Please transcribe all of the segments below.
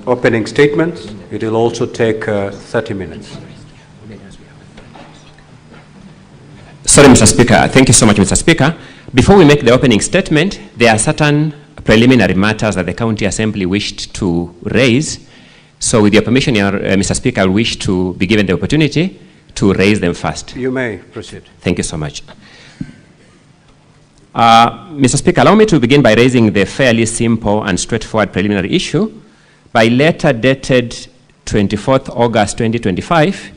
opening statements. It will also take 30 minutes. Sorry, Mr. Speaker. Thank you so much, Mr. Speaker. Before we make the opening statement, there are certain preliminary matters that the County Assembly wished to raise. So with your permission, Mr. Speaker, I wish to be given the opportunity to raise them first. You may proceed. Thank you so much. Mr. Speaker, allow me to begin by raising the fairly simple and straightforward preliminary issue. By letter dated 24th August 2025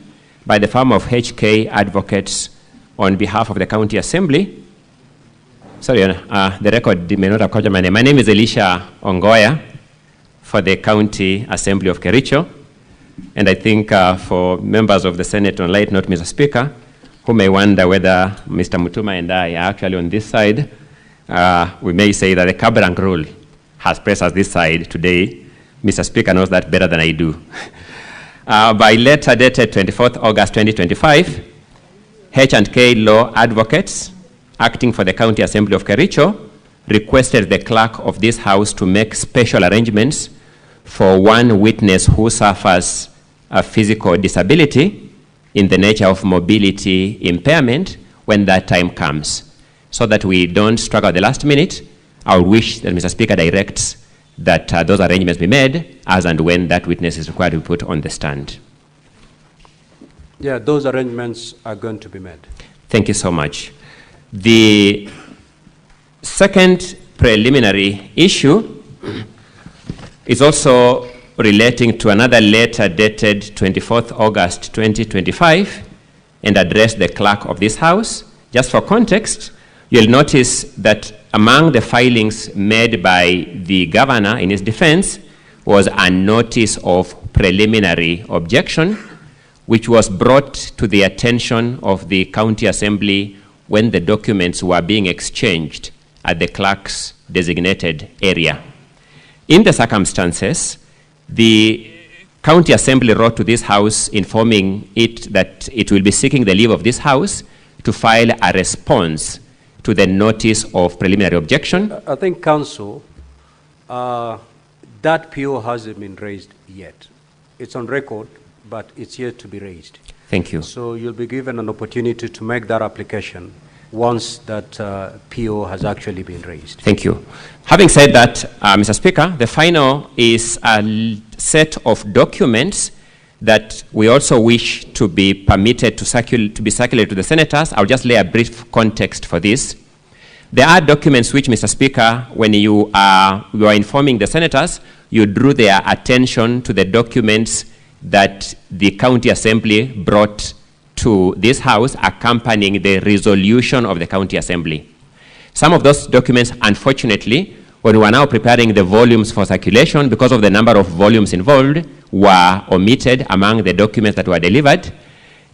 by the firm of HK Advocates on behalf of the County Assembly. Sorry, the record may not have captured my name. My name is Elisha Ongoya for the County Assembly of Kericho. And I think for members of the Senate on light note, Mr. Speaker, who may wonder whether Mr. Mutuma and I are actually on this side, we may say that the Kabrang rule has pressed us this side today. Mr. Speaker knows that better than I do. By letter dated 24th August 2025, H&K Law Advocates, acting for the County Assembly of Kericho, requested the clerk of this house to make special arrangements for one witness who suffers a physical disability in the nature of mobility impairment when that time comes. So that we don't struggle at the last minute, I wish that Mr. Speaker directs that those arrangements be made as and when that witness is required to be put on the stand. Yeah, those arrangements are going to be made. Thank you so much. The second preliminary issue is also relating to another letter dated 24th August 2025 and addressed the clerk of this house. Just for context, you'll notice that among the filings made by the governor in his defense was a notice of preliminary objection, which was brought to the attention of the County Assembly when the documents were being exchanged at the clerk's designated area. In the circumstances, the County Assembly wrote to this house informing it that it will be seeking the leave of this house to file a response to the notice of preliminary objection. I think, Council, that PO hasn't been raised yet. It's on record, but it's yet to be raised. Thank you. So you'll be given an opportunity to make that application once that PO has actually been raised. Thank you. Having said that, Mr. Speaker, the final is a set of documents that we also wish to be permitted to be circulated to the senators. I'll just lay a brief context for this. There are documents which, Mr. Speaker, when you are informing the senators, you drew their attention to the documents that the County Assembly brought to this house accompanying the resolution of the County Assembly. Some of those documents, unfortunately, when we are now preparing the volumes for circulation, because of the number of volumes involved, were omitted among the documents that were delivered,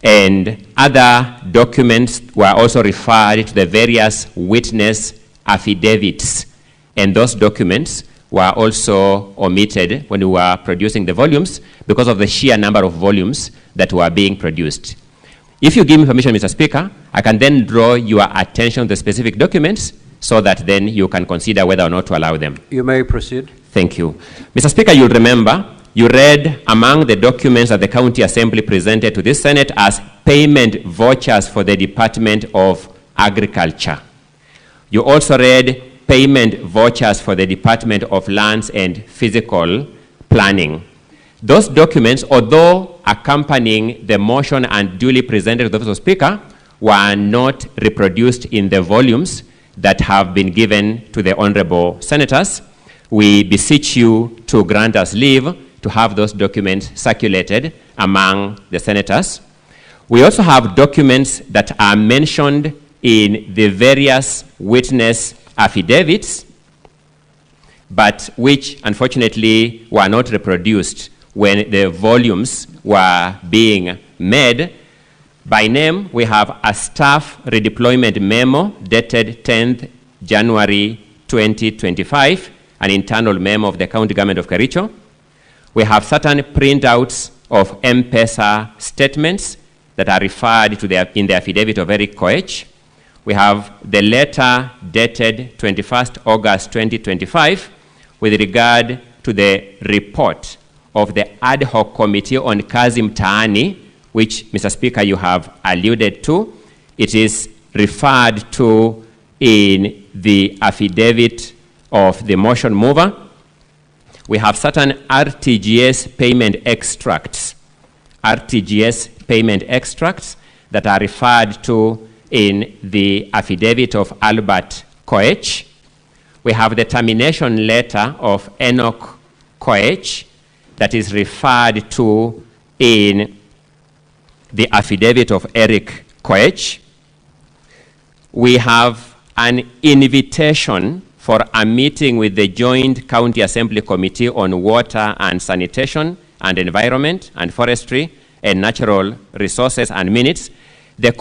and other documents were also referred to the various witness affidavits, and those documents were also omitted when we were producing the volumes because of the sheer number of volumes that were being produced. If you give me permission, Mr. Speaker, I can then draw your attention to the specific documents so that then you can consider whether or not to allow them. You may proceed. Thank you. Mr. Speaker, you'll remember you read among the documents that the County Assembly presented to this Senate as payment vouchers for the Department of Agriculture. You also read payment vouchers for the Department of Lands and Physical Planning. Those documents, although accompanying the motion and duly presented to the Office of Speaker, were not reproduced in the volumes that have been given to the honorable senators. We beseech you to grant us leave to have those documents circulated among the senators. We also have documents that are mentioned in the various witness affidavits, but which unfortunately were not reproduced when the volumes were being made. By name, we have a staff redeployment memo dated 10th January 2025, an internal memo of the County Government of Kericho. We have certain printouts of M-Pesa statements that are referred to in the affidavit of Eric Koech. We have the letter dated 21st August 2025 with regard to the report of the ad hoc committee on kazi mtaani, which, Mr. Speaker, you have alluded to. It is referred to in the affidavit of the motion mover. We have certain RTGS payment extracts that are referred to in the affidavit of Albert Koech. We have the termination letter of Enoch Koech that is referred to in the affidavit of Eric Koech. We have an invitation for a meeting with the Joint County Assembly Committee on Water and Sanitation and Environment and Forestry and Natural Resources and Minutes. The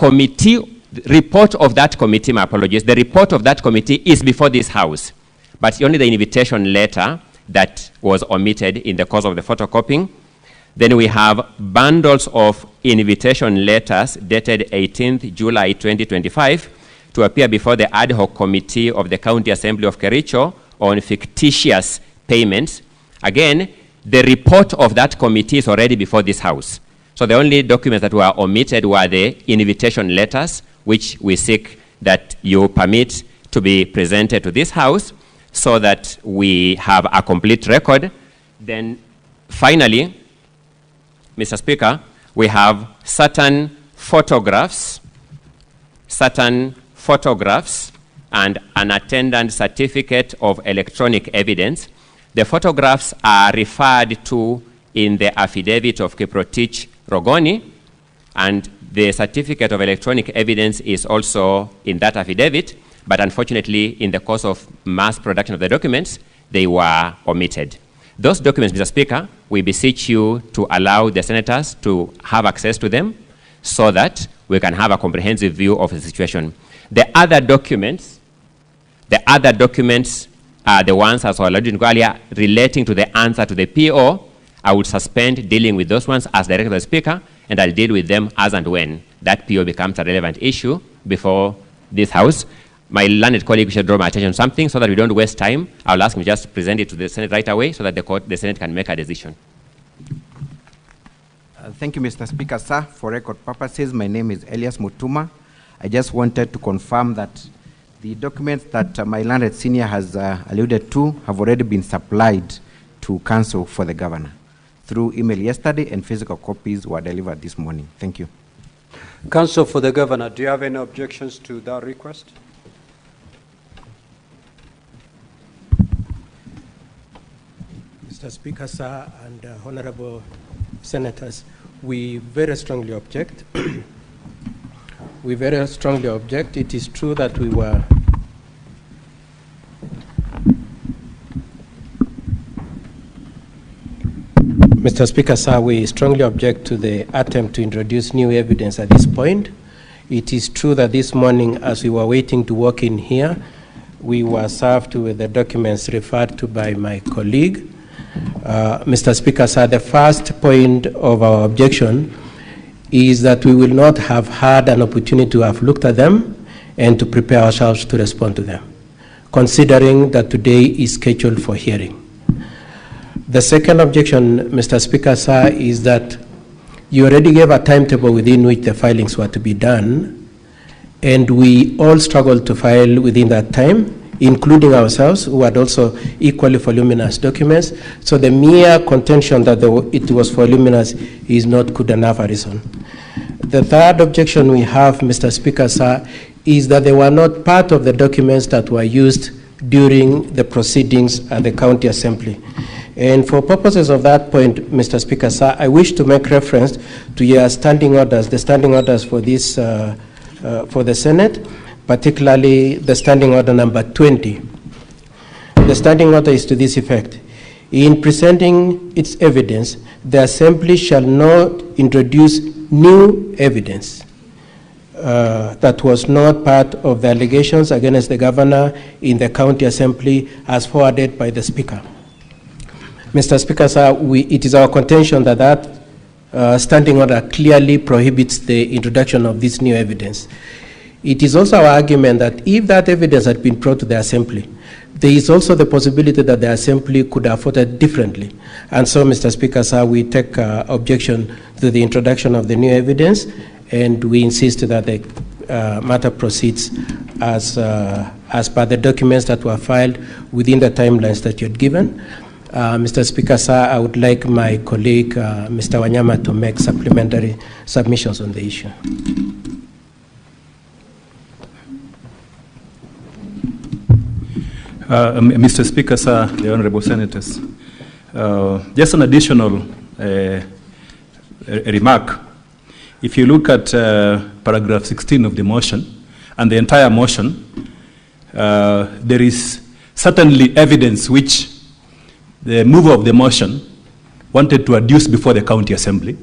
report of that committee, my apologies, the report of that committee is before this House, but only the invitation letter that was omitted in the course of the photocopying. Then we have bundles of invitation letters dated 18th July 2025 to appear before the ad hoc committee of the County Assembly of Kericho on fictitious payments. Again, the report of that committee is already before this House. So the only documents that were omitted were the invitation letters, which we seek that you permit to be presented to this House so that we have a complete record. Then finally, Mr. Speaker, we have certain photographs and an attendant certificate of electronic evidence. The photographs are referred to in the affidavit of Kiprotich Rogoni, and the certificate of electronic evidence is also in that affidavit, but unfortunately, in the course of mass production of the documents, they were omitted. Those documents, Mr. Speaker, we beseech you to allow the senators to have access to them so that we can have a comprehensive view of the situation. The other documents are the ones, as I alluded to earlier, relating to the answer to the PO. I would suspend dealing with those ones as director of the Speaker, and I'll deal with them as and when that PO becomes a relevant issue before this House. My learned colleague should draw my attention to something so that we don't waste time. I'll ask him just to present it to the Senate right away so that the Senate can make a decision. Thank you, Mr. Speaker, sir. For record purposes, my name is Elias Mutuma. I just wanted to confirm that the documents that my learned senior has alluded to have already been supplied to Council for the Governor through email yesterday, and physical copies were delivered this morning. Thank you. Council for the Governor, do you have any objections to that request? Mr. Speaker, sir, and honorable senators, we very strongly object. We very strongly object. It is true that we were Mr. Speaker, sir, we strongly object to the attempt to introduce new evidence at this point. It is true that this morning, as we were waiting to walk in here, we were served with the documents referred to by my colleague. Mr. Speaker, sir, the first point of our objection is that we will not have had an opportunity to have looked at them and to prepare ourselves to respond to them, considering that today is scheduled for hearing. The second objection, Mr. Speaker, sir, is that you already gave a timetable within which the filings were to be done, and we all struggled to file within that time, including ourselves, who had also equally voluminous documents. So the mere contention that it was voluminous is not good enough a reason. The third objection we have, Mr. Speaker, sir, is that they were not part of the documents that were used during the proceedings at the County Assembly. And for purposes of that point, Mr. Speaker, sir, I wish to make reference to your standing orders, the standing orders for this, for the Senate, particularly the standing order number 20. The standing order is to this effect. In presenting its evidence, the Assembly shall not introduce new evidence that was not part of the allegations against the Governor in the County Assembly as forwarded by the Speaker. Mr. Speaker, sir, it is our contention that that standing order clearly prohibits the introduction of this new evidence. It is also our argument that if that evidence had been brought to the Assembly, There is also the possibility that the Assembly could have voted differently. And so, Mr. Speaker, sir, we take objection to the introduction of the new evidence, and we insist that the matter proceeds as per the documents that were filed within the timelines that you had given. Mr. Speaker, sir, I would like my colleague, Mr. Wanyama, to make supplementary submissions on the issue. Mr. Speaker, sir, the Honorable Senators, just an additional remark. If you look at paragraph 16 of the motion and the entire motion, there is certainly evidence which the mover of the motion wanted to adduce before the County Assembly.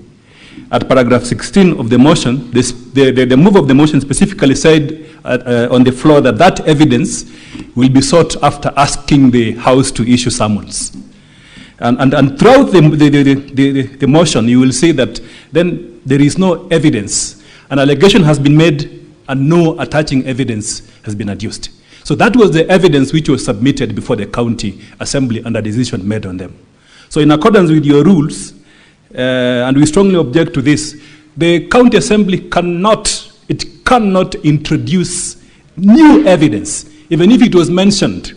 At paragraph 16 of the motion, the mover of the motion specifically said on the floor that that evidence will be sought after asking the House to issue summons. And throughout the motion, you will see that then there is no evidence. An allegation has been made and no attaching evidence has been adduced. So that was the evidence which was submitted before the County Assembly and a decision made on them. So in accordance with your rules, and we strongly object to this, the County Assembly cannot introduce new evidence, even if it was mentioned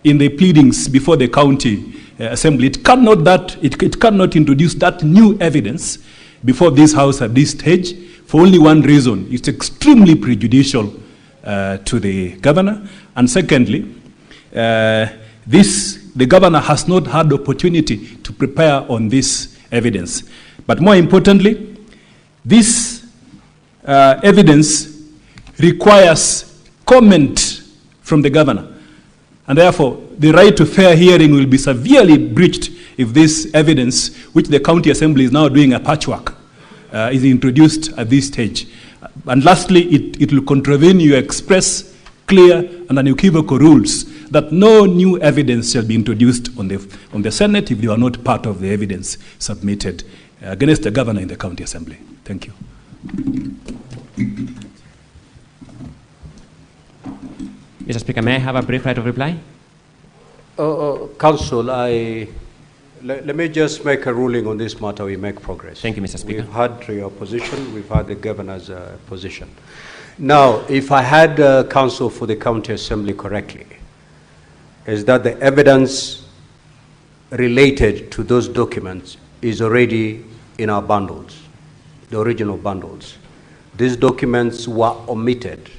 in the pleadings before the County Assembly. It cannot introduce that new evidence before this House at this stage for only one reason. It's extremely prejudicial to the governor. And secondly, the governor has not had the opportunity to prepare on this evidence. But more importantly, this evidence requires comment from the governor. And therefore, the right to fair hearing will be severely breached if this evidence, which the County Assembly is now doing a patchwork, is introduced at this stage. And lastly, it will contravene your express, clear, and unequivocal rules that no new evidence shall be introduced on the Senate if they are not part of the evidence submitted against the governor in the County Assembly. Thank you. Mr. Speaker, may I have a brief right of reply? Council, let me just make a ruling on this matter. We make progress. Thank you, Mr. Speaker. We've had your position. We've had the governor's position. Now, if I had counsel for the County Assembly correctly, is that the evidence related to those documents is already in our bundles, the original bundles. These documents were omitted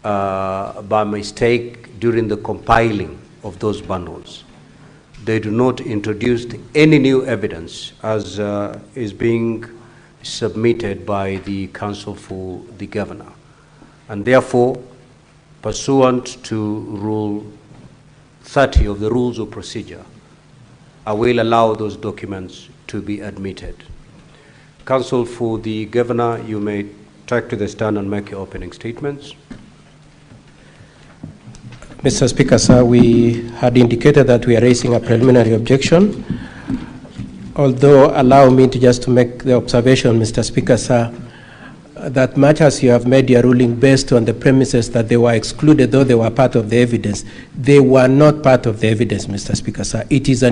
by mistake during the compiling of those bundles. They do not introduce any new evidence as is being submitted by the counsel for the governor. And therefore, pursuant to Rule 30 of the Rules of Procedure, I will allow those documents to be admitted. Counsel for the governor, you may take to the stand and make your opening statements. Mr. Speaker, sir, we had indicated that we are raising a preliminary objection. Although, allow me to make the observation, Mr. Speaker, sir, that much as you have made your ruling based on the premises that they were excluded, though they were part of the evidence, they were not part of the evidence, Mr. Speaker, sir. These are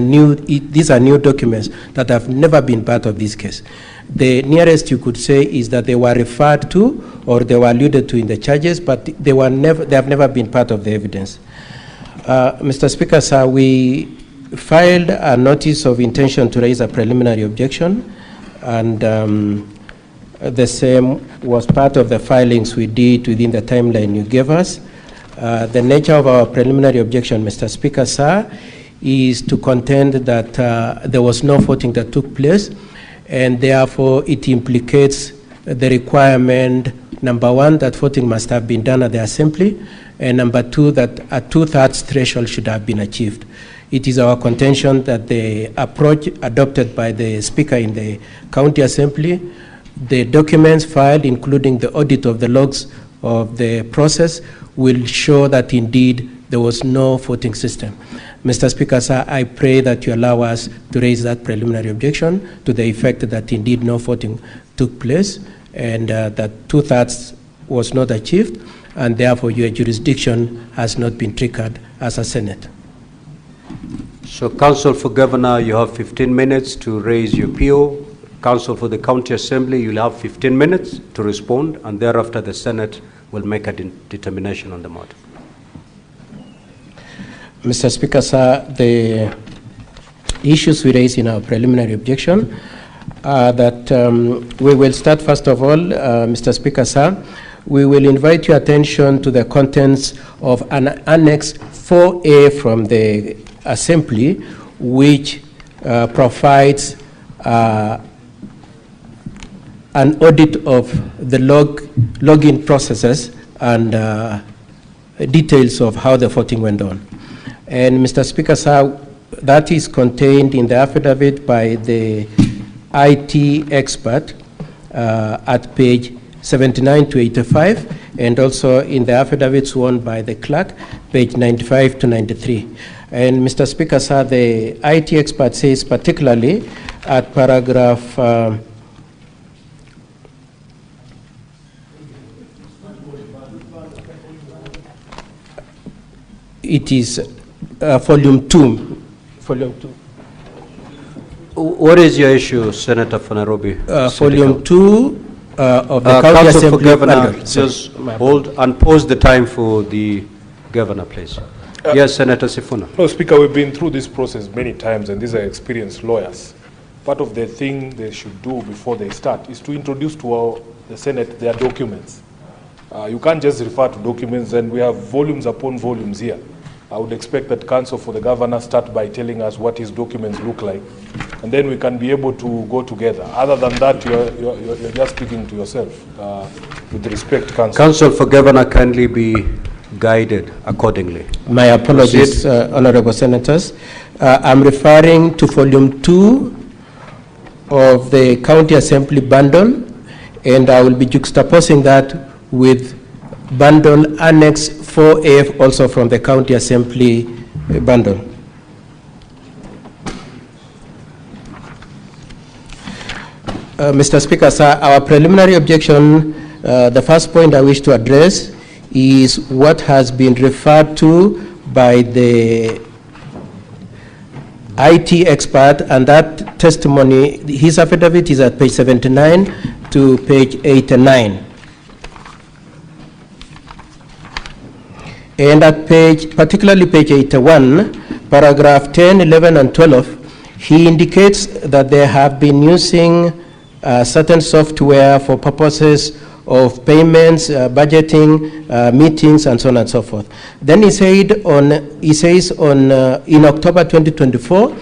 new documents that have never been part of this case. The nearest you could say is that they were referred to or they were alluded to in the charges, but they have never been part of the evidence. Mr. Speaker, sir, we filed a notice of intention to raise a preliminary objection, and the same was part of the filings we did within the timeline you gave us. The nature of our preliminary objection, Mr. Speaker, sir, is to contend that there was no voting that took place, and therefore it implicates the requirement, number one, that voting must have been done at the Assembly, and number two, that a two-thirds threshold should have been achieved. It is our contention that the approach adopted by the Speaker in the County Assembly, the documents filed, including the audit of the logs of the process, will show that indeed there was no voting system. Mr. Speaker, sir, I pray that you allow us to raise that preliminary objection to the effect that indeed no voting took place and that two-thirds was not achieved. and therefore your jurisdiction has not been triggered as a Senate. So, Counsel for Governor, you have 15 minutes to raise your PO. Counsel for the County Assembly, you'll have 15 minutes to respond, and thereafter the Senate will make a determination on the matter. Mr. Speaker, sir, the issues we raise in our preliminary objection are that we will start, first of all, Mr. Speaker, sir, we will invite your attention to the contents of an Annex 4A from the Assembly, which provides an audit of the login processes and details of how the voting went on. And Mr. Speaker, sir, that is contained in the affidavit by the IT expert at page 79 to 85, and also in the affidavit sworn by the clerk, page 95 to 93. And Mr. Speaker, sir, the IT expert says particularly at paragraph it is volume 2. Volume 2. What is your issue, Senator for Nairobi? Volume 2 of the County Counsel for Assembly. Governor, just hold and pause the time for the Governor, please. Yes, Senator Sifuna. No, Speaker, we've been through this process many times, and these are experienced lawyers. Part of the thing they should do before they start is to introduce to the Senate their documents. You can't just refer to documents, and we have volumes upon volumes here. I would expect that Counsel for the Governor start by telling us what his documents look like, and then we can be able to go together. Other than that, you're just speaking to yourself. With respect, Counsel. Counsel for Governor, kindly be guided accordingly. My apologies, Honorable Senators. I'm referring to volume 2 of the County Assembly bundle, and I will be juxtaposing that with bundle Annex 4A, also from the County Assembly bundle. Mr. Speaker, sir, our preliminary objection, the first point I wish to address is what has been referred to by the IT expert, and that testimony, his affidavit is at page 79 to page 89. And at page, particularly page 81, paragraph 10, 11, and 12, he indicates that they have been using certain software for purposes of payments, budgeting, meetings, and so on and so forth. Then he says in October 2024,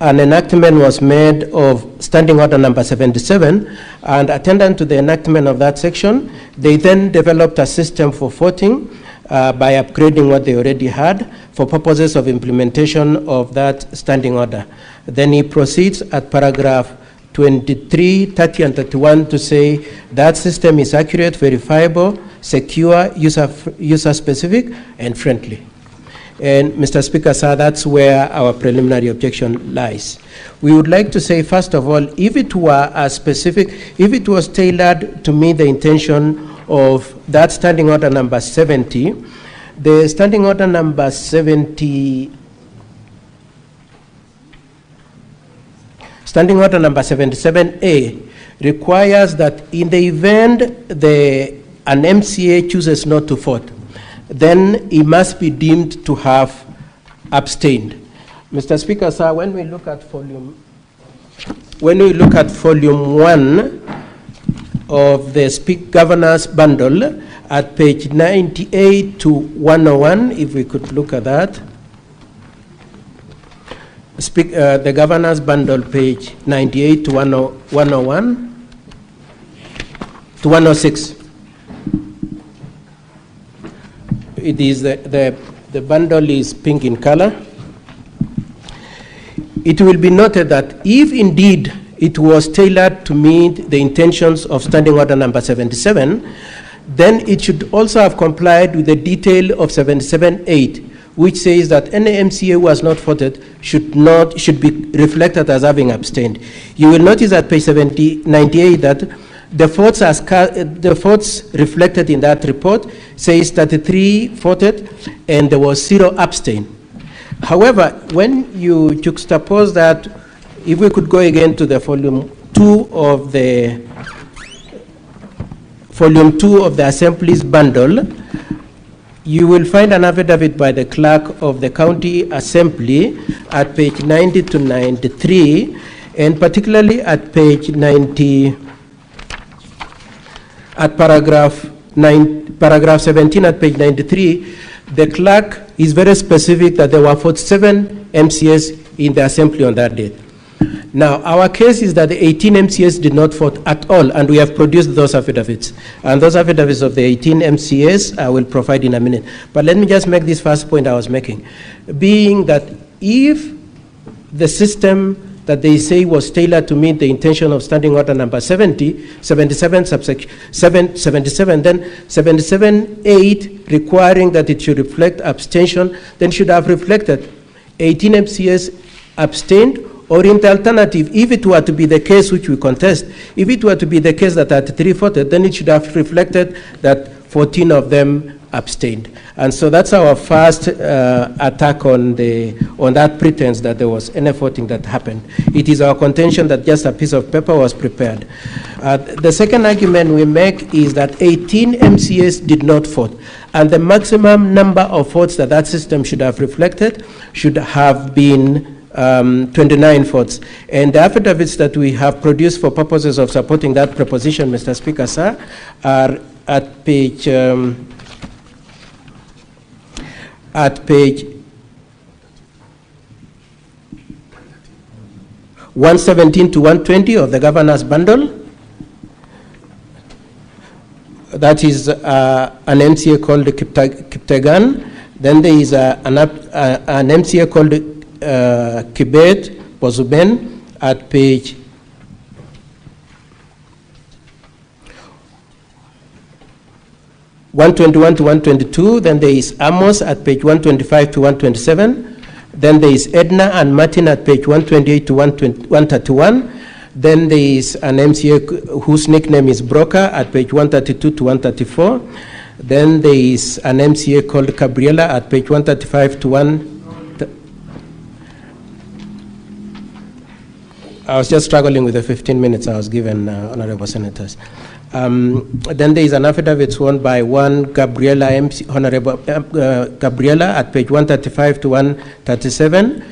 an enactment was made of Standing Order number 77, and attendant to the enactment of that section, they then developed a system for voting by upgrading what they already had for purposes of implementation of that standing order. Then he proceeds at paragraph 23, 30, and 31 to say that system is accurate, verifiable, secure, user-specific, and friendly. And Mr. Speaker, sir, that's where our preliminary objection lies. We would like to say, first of all, if it were a specific, if it was tailored to meet the intention of that standing order number 70, the standing order number 70, standing order number 77A requires that in the event an MCA chooses not to vote, then it must be deemed to have abstained. Mr. Speaker, sir, when we look at volume 1 of the Governor's bundle at page 98 to 101, if we could look at that. The Governor's bundle, page 98 to 101 to 106. It is the bundle is pink in color. It will be noted that if indeed it was tailored to meet the intentions of Standing Order number 77, then it should also have complied with the detail of 77.8, which says that any MCA who has not voted should be reflected as having abstained. You will notice at page 98 that the votes reflected in that report says 33 voted and there was 0 abstain. However, when you juxtapose that, if we could go again to the volume 2 of the Assembly's bundle, you will find an affidavit by the clerk of the county assembly at page 90 to 93, and particularly at page 90, at paragraph 17 at page 93, the clerk is very specific that there were 47 MCS in the assembly on that date. Now, our case is that the 18 MCS did not vote at all, and we have produced those affidavits. And those affidavits of the 18 MCS I will provide in a minute. But let me just make this first point I was making, being that if the system that they say was tailored to meet the intention of Standing Order number 77, then 77.8 requiring that it should reflect abstention, then should have reflected 18 MCS abstained, or in the alternative, if it were to be the case which we contest, if it were to be the case that 33 voted, then it should have reflected that 14 of them abstained. And so that's our first attack on that pretense that there was any voting that happened. It is our contention that just a piece of paper was prepared. The second argument we make is that 18 MCS did not vote, and the maximum number of votes that that system should have reflected should have been 29 votes. And the affidavits that we have produced for purposes of supporting that proposition, Mr. Speaker, sir, are at page 117 to 120 of the governor's bundle. That is an MCA called Kiptegan. Then there is an MCA called Kibet Bozuben at page 121 to 122. Then there is Amos at page 125 to 127. Then there is Edna and Martin at page 128 to 131. Then there is an MCA whose nickname is Broker at page 132 to 134. Then there is an MCA called Gabriela at page 135 to 1. I was just struggling with the 15 minutes I was given, honorable senators. Then there is an affidavit sworn by one Gabriela, Honorable Gabriela at page 135 to 137,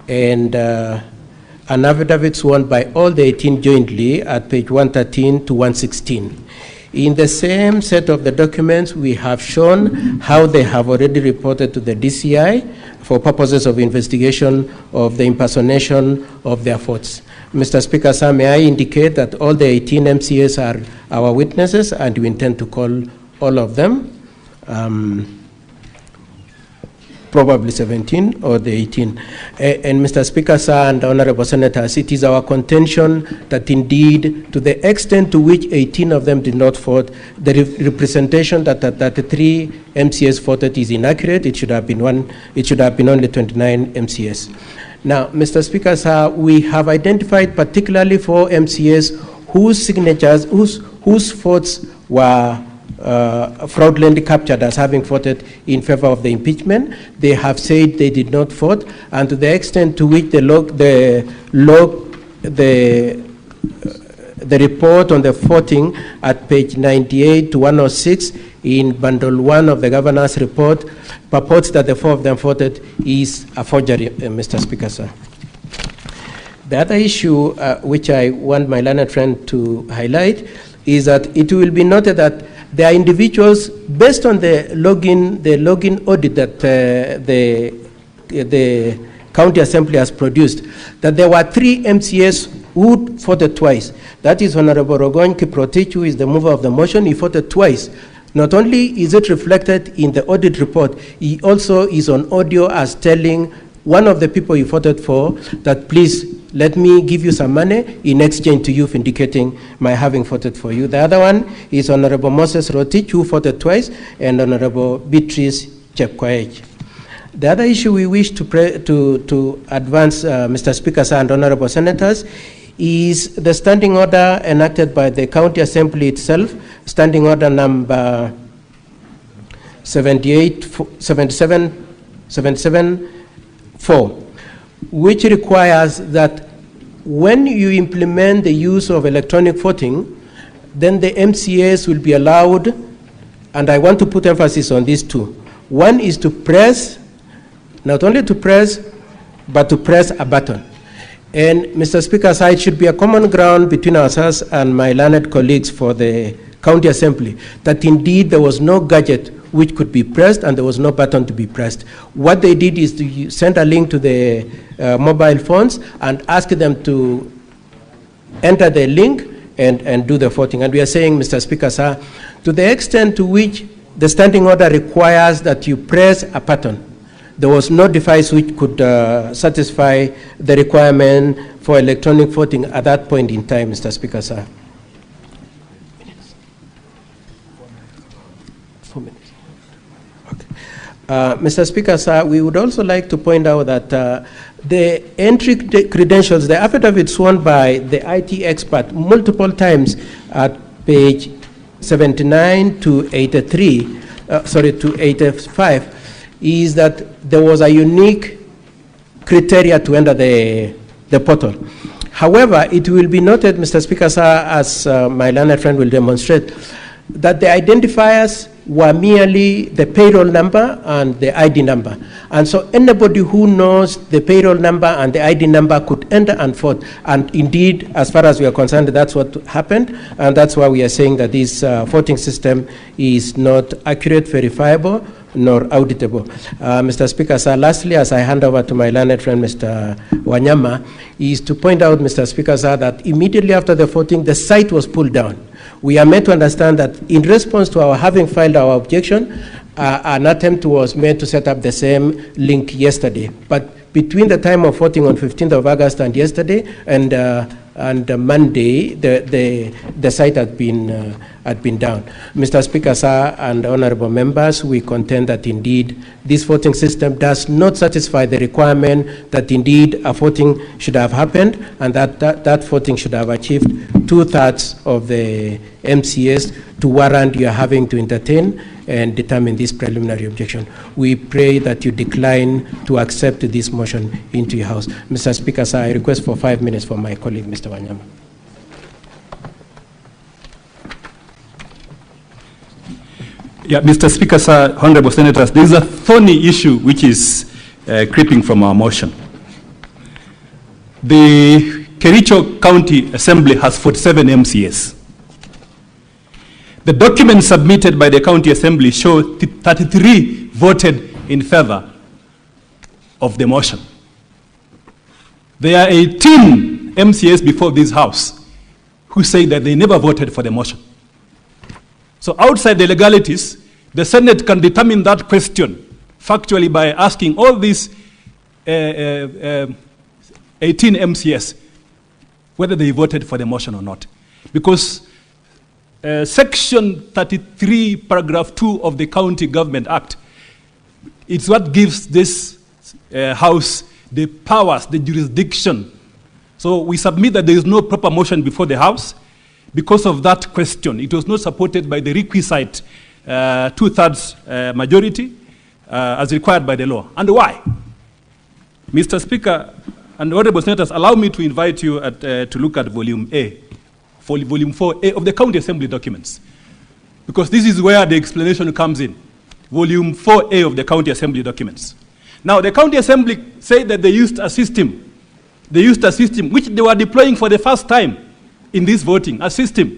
and an affidavit sworn by all the 18 jointly at page 113 to 116. In the same set of the documents, we have shown how they have already reported to the DCI for purposes of investigation of the impersonation of their votes. Mr. Speaker, sir, may I indicate that all the 18 MCAs are our witnesses, and we intend to call all of them, probably 17 or the 18. And Mr. Speaker, sir, and honorable senators, it is our contention that indeed, to the extent to which 18 of them did not vote, the representation that 33 MCAs voted is inaccurate. It should have been only 29 MCAs. Now, Mr. Speaker, sir, we have identified particularly 4 MCAs whose signatures, whose votes were fraudulently captured as having voted in favor of the impeachment. They have said they did not vote, and to the extent to which the report on the voting at page 98 to 106 in bundle 1 of the governor's report purports that the 4 of them voted is a forgery, Mr. Speaker, sir. The other issue which I want my learned friend to highlight is that it will be noted that there are individuals, based on the login audit that the county assembly has produced, that there were 3 MCAs who voted twice. That is Honorable Rogon Kiprotich, who is the mover of the motion. He voted twice. Not only is it reflected in the audit report, he also is on audio as telling one of the people he voted for that, please let me give you some money in exchange to you for indicating my having voted for you. The other one is Honorable Moses Rotich, who voted twice, and Honorable Beatrice Chepkoech. The other issue we wish to advance, Mr. Speaker, sir, and honorable senators, is the standing order enacted by the County Assembly itself, standing order number 77-4, which requires that when you implement the use of electronic voting, then the MCAs will be allowed, and I want to put emphasis on these two. One is to press, not only to press, but to press a button. And Mr. Speaker, so it should be a common ground between ourselves and my learned colleagues for the County Assembly that indeed there was no gadget which could be pressed and there was no button to be pressed. What they did is to send a link to the mobile phones and ask them to enter the link and do the voting. And we are saying, Mr. Speaker, sir, to the extent to which the standing order requires that you press a button, there was no device which could satisfy the requirement for electronic voting at that point in time, Mr. Speaker, sir. 4 minutes. Okay. Mr. Speaker, sir, we would also like to point out that the entry credentials, the affidavit sworn by the IT expert multiple times at page 79 to 83, to 85, is that there was a unique criteria to enter the portal. However, it will be noted, Mr. Speaker, sir, as my learned friend will demonstrate, that the identifiers were merely the payroll number and the ID number. And so anybody who knows the payroll number and the ID number could enter and vote. And indeed, as far as we are concerned, that's what happened. And that's why we are saying that this voting system is not accurate, verifiable, nor auditable. Mr. Speaker, sir, lastly, as I hand over to my learned friend, Mr. Wanyama, is to point out, Mr. Speaker, sir, that immediately after the voting, the site was pulled down. We are made to understand that in response to our having filed our objection, an attempt was made to set up the same link yesterday. But between the time of voting on 15th of August and yesterday and Monday, the site had been down. Mr. Speaker, sir, and honorable members, we contend that indeed this voting system does not satisfy the requirement that indeed a voting should have happened and that voting should have achieved 2/3 of the MCAs to warrant you are having to entertain and determine this preliminary objection. We pray that you decline to accept this motion into your House. Mr. Speaker, sir, I request for 5 minutes for my colleague, Mr. Wanyama. Yeah, Mr. Speaker, sir, honorable senators, there is a thorny issue which is creeping from our motion. The Kericho County Assembly has 47 MCAs. The documents submitted by the County Assembly show 33 voted in favor of the motion. There are 18 MCAs before this House who say that they never voted for the motion. So outside the legalities, the Senate can determine that question factually by asking all these 18 MCAs whether they voted for the motion or not. Because Section 33, Paragraph 2 of the County Government Act, it's what gives this House the powers, the jurisdiction. So we submit that there is no proper motion before the House. Because of that question, it was not supported by the requisite 2/3 majority as required by the law. And why? Mr. Speaker and honorable senators, allow me to invite you to look at Volume A, Volume 4A of the County Assembly documents, because this is where the explanation comes in. Volume 4A of the County Assembly documents. Now, the County Assembly said that they used a system. They used a system which they were deploying for the first time in this voting, a system.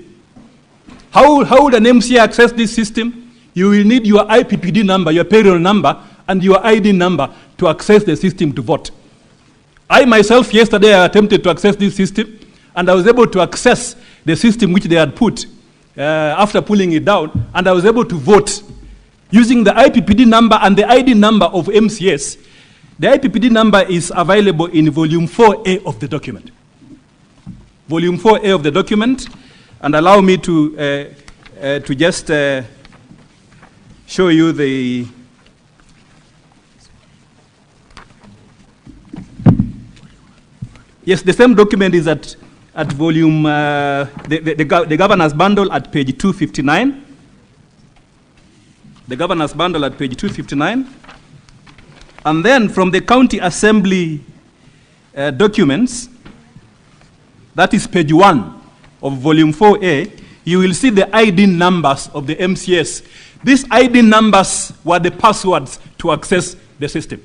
How would an MCA access this system? You will need your IPPD number, your payroll number, and your ID number to access the system to vote. I myself, yesterday, I attempted to access this system, and I was able to access the system which they had put after pulling it down, and I was able to vote using the IPPD number and the ID number of MCS. The IPPD number is available in Volume 4A of the document. Volume 4A of the document, and allow me to just show you the yes, the same document is at at volume, the governor's bundle at page 259. The governor's bundle at page 259. And then from the county assembly documents, that is page 1 of volume 4A, you will see the ID numbers of the MCS. These ID numbers were the passwords to access the system.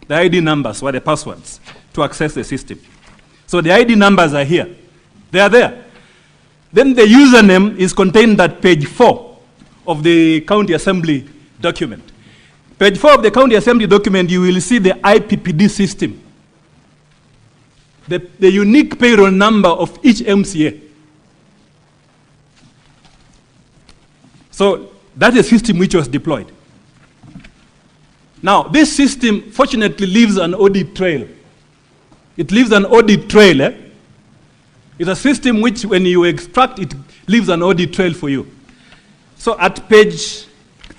The ID numbers were the passwords to access the system. So the ID numbers are here. They are there. Then the username is contained at page 4 of the county assembly document. Page 4 of the county assembly document, you will see the IPPD system. The unique payroll number of each MCA. So that is a system which was deployed. Now, this system fortunately leaves an audit trail. It leaves an audit trail. It's a system which, when you extract it, leaves an audit trail for you. So at page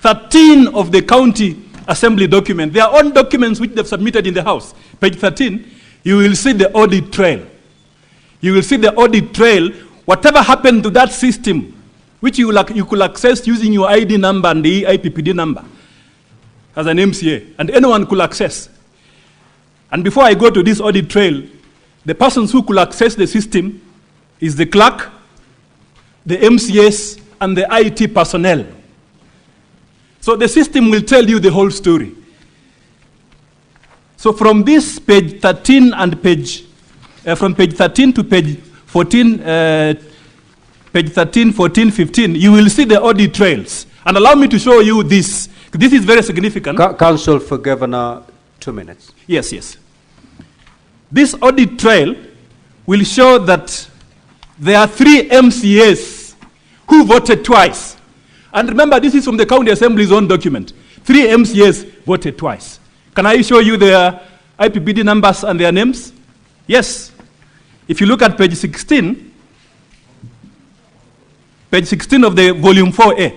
13 of the county assembly document, their own documents which they've submitted in the House, page 13, you will see the audit trail. You will see the audit trail, whatever happened to that system, which you could access using your ID number and the IPPD number as an MCA, and anyone could access. And before I go to this audit trail, the persons who could access the system is the clerk, the MCS, and the IT personnel. So the system will tell you the whole story. So from this page 13 and from page 13 to page 14, page 13, 14, 15, you will see the audit trails. And allow me to show you this. This is very significant. Counsel for Governor, 2 minutes. Yes, yes. This audit trail will show that there are 3 MCAs who voted twice. And remember, this is from the county assembly's own document. 3 MCAs voted twice. Can I show you their IPPD numbers and their names? Yes. If you look at page 16 of the volume 4A,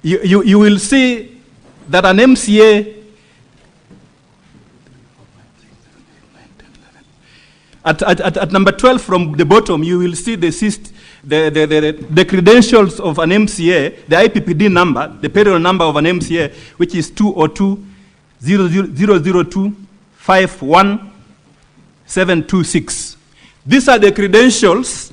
you will see that an MCA at number 12 from the bottom, you will see the credentials of an MCA, the IPPD number, the payroll number of an MCA, which is 202-002-51726. These are the credentials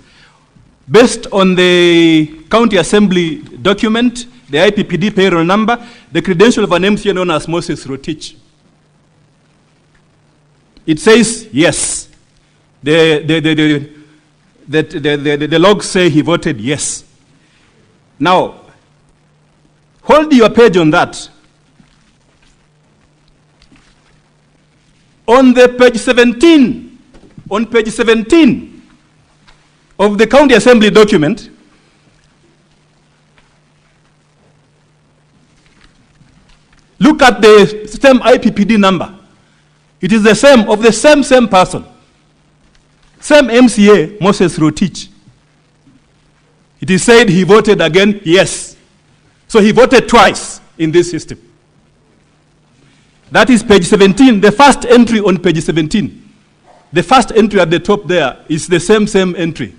based on the county assembly document, the IPPD payroll number, the credential of an MCA known as Moses Rotich. It says yes. The logs say he voted yes. Now, hold your page on that. On page 17 of the county assembly document, look at the same IPPD number. It is the same, of the same person. Same MCA, Moses Rotich. It is said he voted again, yes. So he voted twice in this system. That is page 17, the first entry on page 17. The first entry at the top there is the same entry.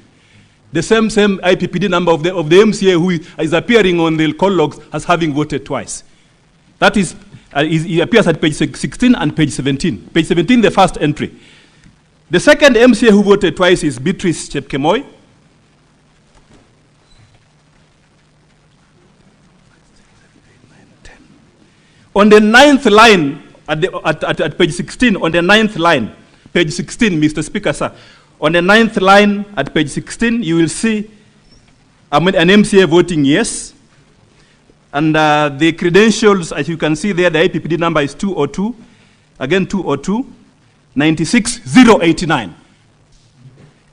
The same IPPD number of the MCA who is appearing on the call logs as having voted twice. That is, it appears at page 16 and page 17. Page 17, the first entry. The second MCA who voted twice is Beatrice Chepkemoi. On the 9th line, at page 16, on the 9th line, page 16, Mr. Speaker, sir, on the 9th line at page 16, you will see an MCA voting yes. And the credentials, as you can see there, the IPPD number is 202, again 202. 96089.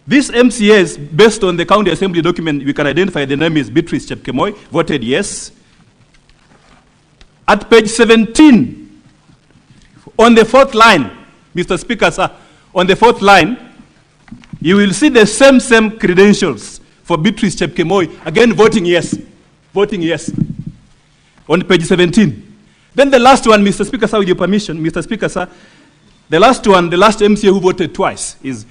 This MCAs, based on the county assembly document, we can identify the name is Beatrice Chepkemoi, voted yes. At page 17, on the 4th line, Mr. Speaker, sir, on the 4th line, you will see the same credentials for Beatrice Chepkemoi, again voting yes. On page 17. Then the last one, Mr. Speaker, sir, with your permission, Mr. Speaker, sir, the last one, the last MCA who voted twice is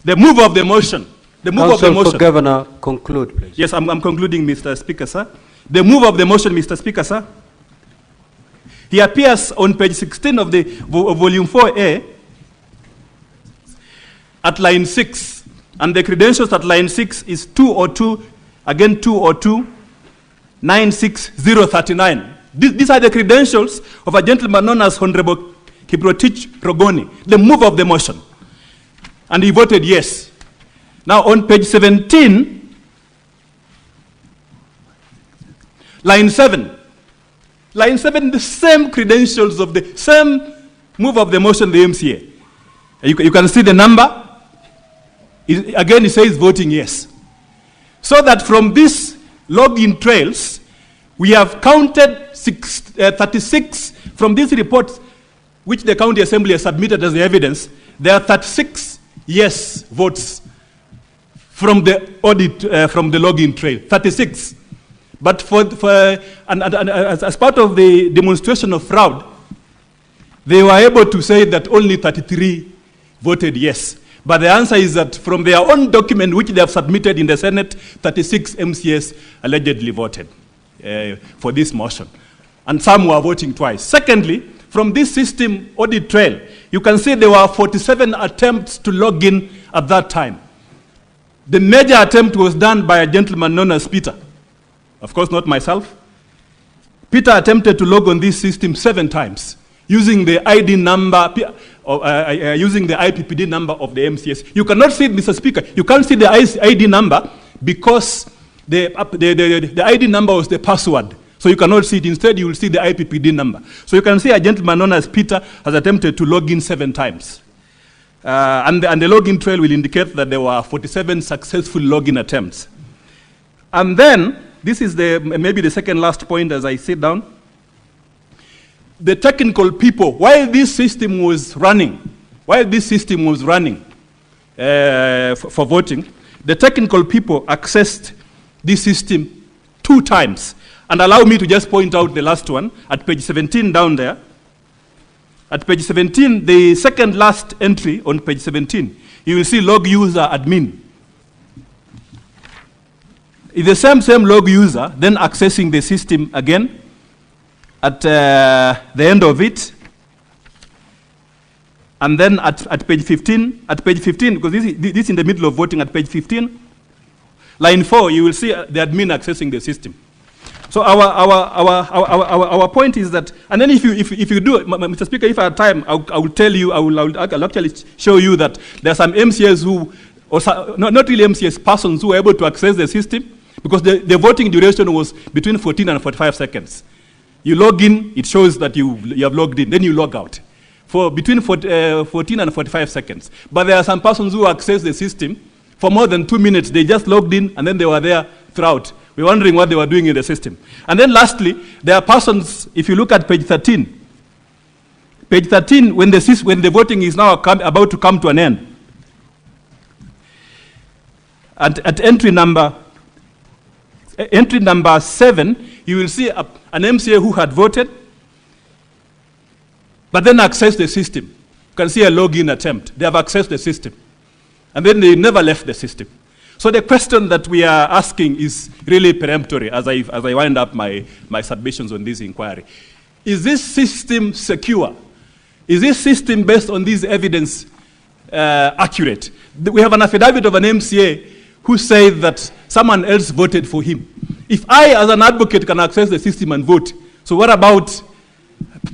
the mover of the motion. The mover of the motion. For Governor, conclude, please. Yes, I'm concluding, Mr. Speaker, sir. The mover of the motion, Mr. Speaker, sir. He appears on page 16 of the volume 4A at line 6. And the credentials at line 6 is 202, again 202, 96039. These are the credentials of a gentleman known as Honorable Kiprotich Rogoni, the mover of the motion. And he voted yes. Now on page 17, line 7. Line 7, the same credentials of the same mover of the motion, the MCA. You can see the number. Again, it says voting yes. So that from these login trails, we have counted 36 from these reports, which the county assembly has submitted as the evidence. There are 36 yes votes from the audit, from the login trail, 36. But as part of the demonstration of fraud, they were able to say that only 33 voted yes. But the answer is that from their own document, which they have submitted in the Senate, 36 MCAs allegedly voted for this motion. And some were voting twice. Secondly, from this system audit trail, you can see there were 47 attempts to log in at that time. The major attempt was done by a gentleman known as Peter. Of course, not myself. Peter attempted to log on this system 7 times using the ID number, using the IPPD number of the MCS. You cannot see it, Mr. Speaker. You can't see the ID number because the ID number was the password. So you cannot see it. Instead, you will see the IPPD number. So you can see a gentleman known as Peter has attempted to log in 7 times. And the login trail will indicate that there were 47 successful login attempts. And then, this is maybe the second last point as I sit down. The technical people, while this system was running, for voting, the technical people accessed this system 2 times. And allow me to just point out the last one at page 17 down there. At page 17, the second last entry on page 17, you will see log user admin. It's the same log user, then accessing the system again at the end of it. And then at page 15, because this is in the middle of voting, at page 15, line 4, you will see the admin accessing the system. So our point is that, and then if you do, Mr. Speaker, if I have time, I will tell you, I'll actually show you that there are some MCAs who, or not really MCAs, persons who were able to access the system, because the voting duration was between 14 and 45 seconds. You log in, it shows that you have logged in, then you log out. For between 14 and 45 seconds. But there are some persons who access the system for more than 2 minutes. They just logged in and then they were there throughout. We're wondering what they were doing in the system. And then lastly, there are persons, if you look at page 13, when the voting is now about to come to an end, at entry number 7, you will see an MCA who had voted, but then accessed the system. You can see a login attempt. They have accessed the system. And then they never left the system. So the question that we are asking is really peremptory as I wind up my submissions on this inquiry. Is this system secure? Is this system based on this evidence accurate? We have an affidavit of an MCA who said that someone else voted for him. If I, as an advocate, can access the system and vote, so what about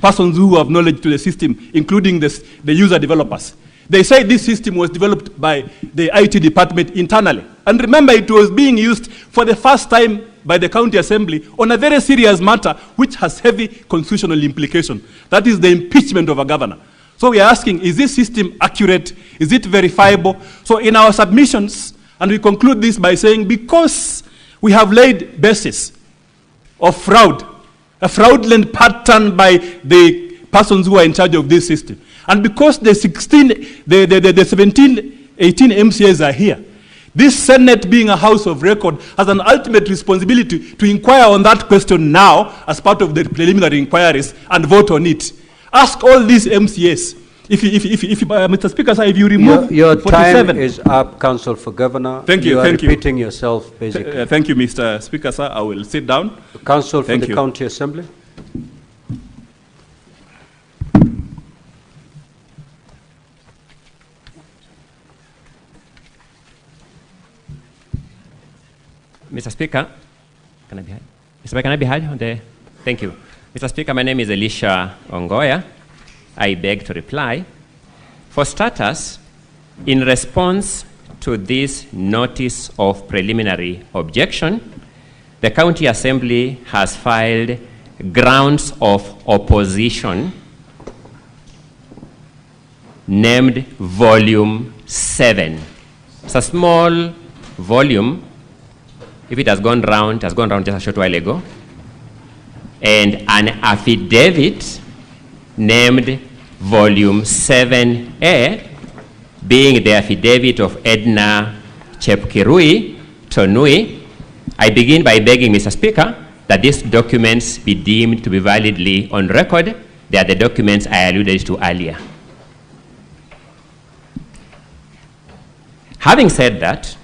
persons who have knowledge to the system, including the user developers? They say this system was developed by the IT department internally. And remember, it was being used for the first time by the county assembly on a very serious matter which has heavy constitutional implication. That is the impeachment of a governor. So we are asking, is this system accurate? Is it verifiable? So in our submissions, and we conclude this by saying, because we have laid basis of fraud, a fraudulent pattern by the persons who are in charge of this system, and because the 18 MCAs are here, This Senate, being a house of record, has an ultimate responsibility to inquire on that question now as part of the preliminary inquiries and vote on it. Ask all these MCAs. Mr. Speaker, sir, if you remove your 47... time is up, Counsel for Governor. Thank you, You are thank you. repeating yourself, basically. Thank you, Mr. Speaker, sir. I will sit down. Counsel for Thank the you. County Assembly. Mr. Speaker, can I be heard? Mr. Speaker, can I be heard on the? Thank you. Mr. Speaker, my name is Elisha Ongoya. I beg to reply. For starters, in response to this notice of preliminary objection, the County Assembly has filed grounds of opposition named Volume 7. It's a small volume. If it has gone round just a short while ago. And an affidavit named Volume 7A, being the affidavit of Edna Chepkirui Tonui. I begin by begging, Mr. Speaker, that these documents be deemed to be validly on record. They are the documents I alluded to earlier. Having said that,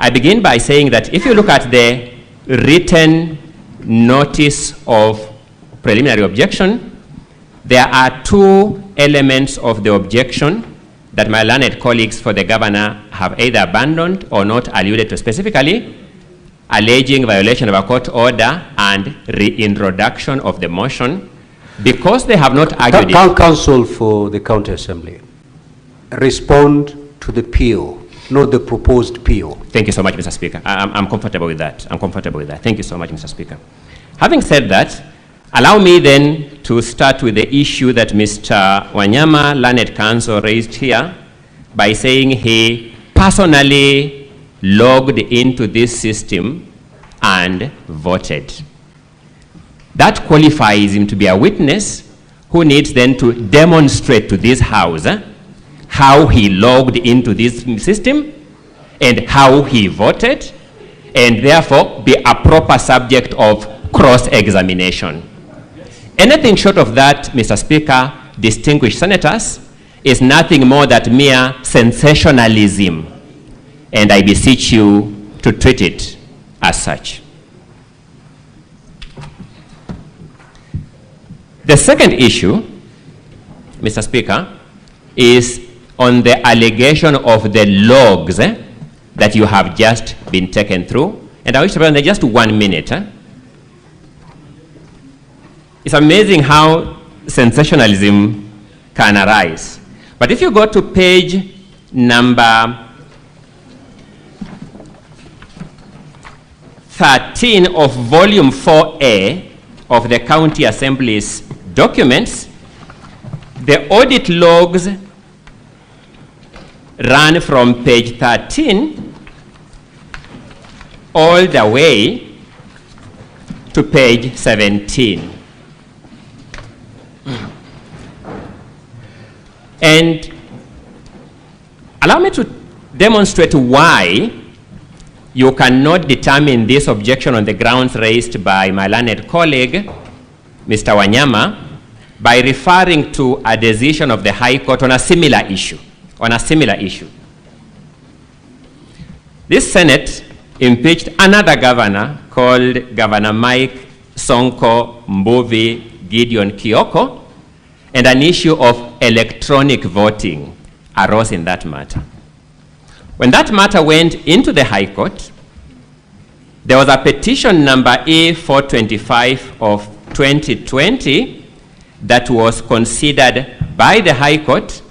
I begin by saying that if you look at the written notice of preliminary objection, there are two elements of the objection that my learned colleagues for the governor have either abandoned or not alluded to specifically, alleging violation of a court order and reintroduction of the motion, because they have not argued it. Counsel for the County Assembly, respond to the PO. Not the proposed PO. Thank you so much, Mr. Speaker. I'm comfortable with that. I'm comfortable with that. Thank you so much, Mr. Speaker. Having said that, allow me then to start with the issue that Mr. Wanyama, learned counsel, raised here by saying he personally logged into this system and voted. That qualifies him to be a witness who needs then to demonstrate to this House how he logged into this system and how he voted, and therefore be a proper subject of cross-examination. Anything short of that, Mr. Speaker, distinguished senators, is nothing more than mere sensationalism, and I beseech you to treat it as such. The second issue, Mr. Speaker, is on the allegation of the logs that you have just been taken through. And I wish to present just 1 minute. It's amazing how sensationalism can arise. But if you go to page number 13 of volume 4A of the County Assembly's documents, the audit logs run from page 13 all the way to page 17. And allow me to demonstrate why you cannot determine this objection on the grounds raised by my learned colleague, Mr. Wanyama, by referring to a decision of the High Court on a similar issue. This Senate impeached another governor called Governor Mike Sonko Mbuvi Gideon Kioko, and an issue of electronic voting arose in that matter. When that matter went into the High Court, there was a petition number A425 of 2020 that was considered by the High Court,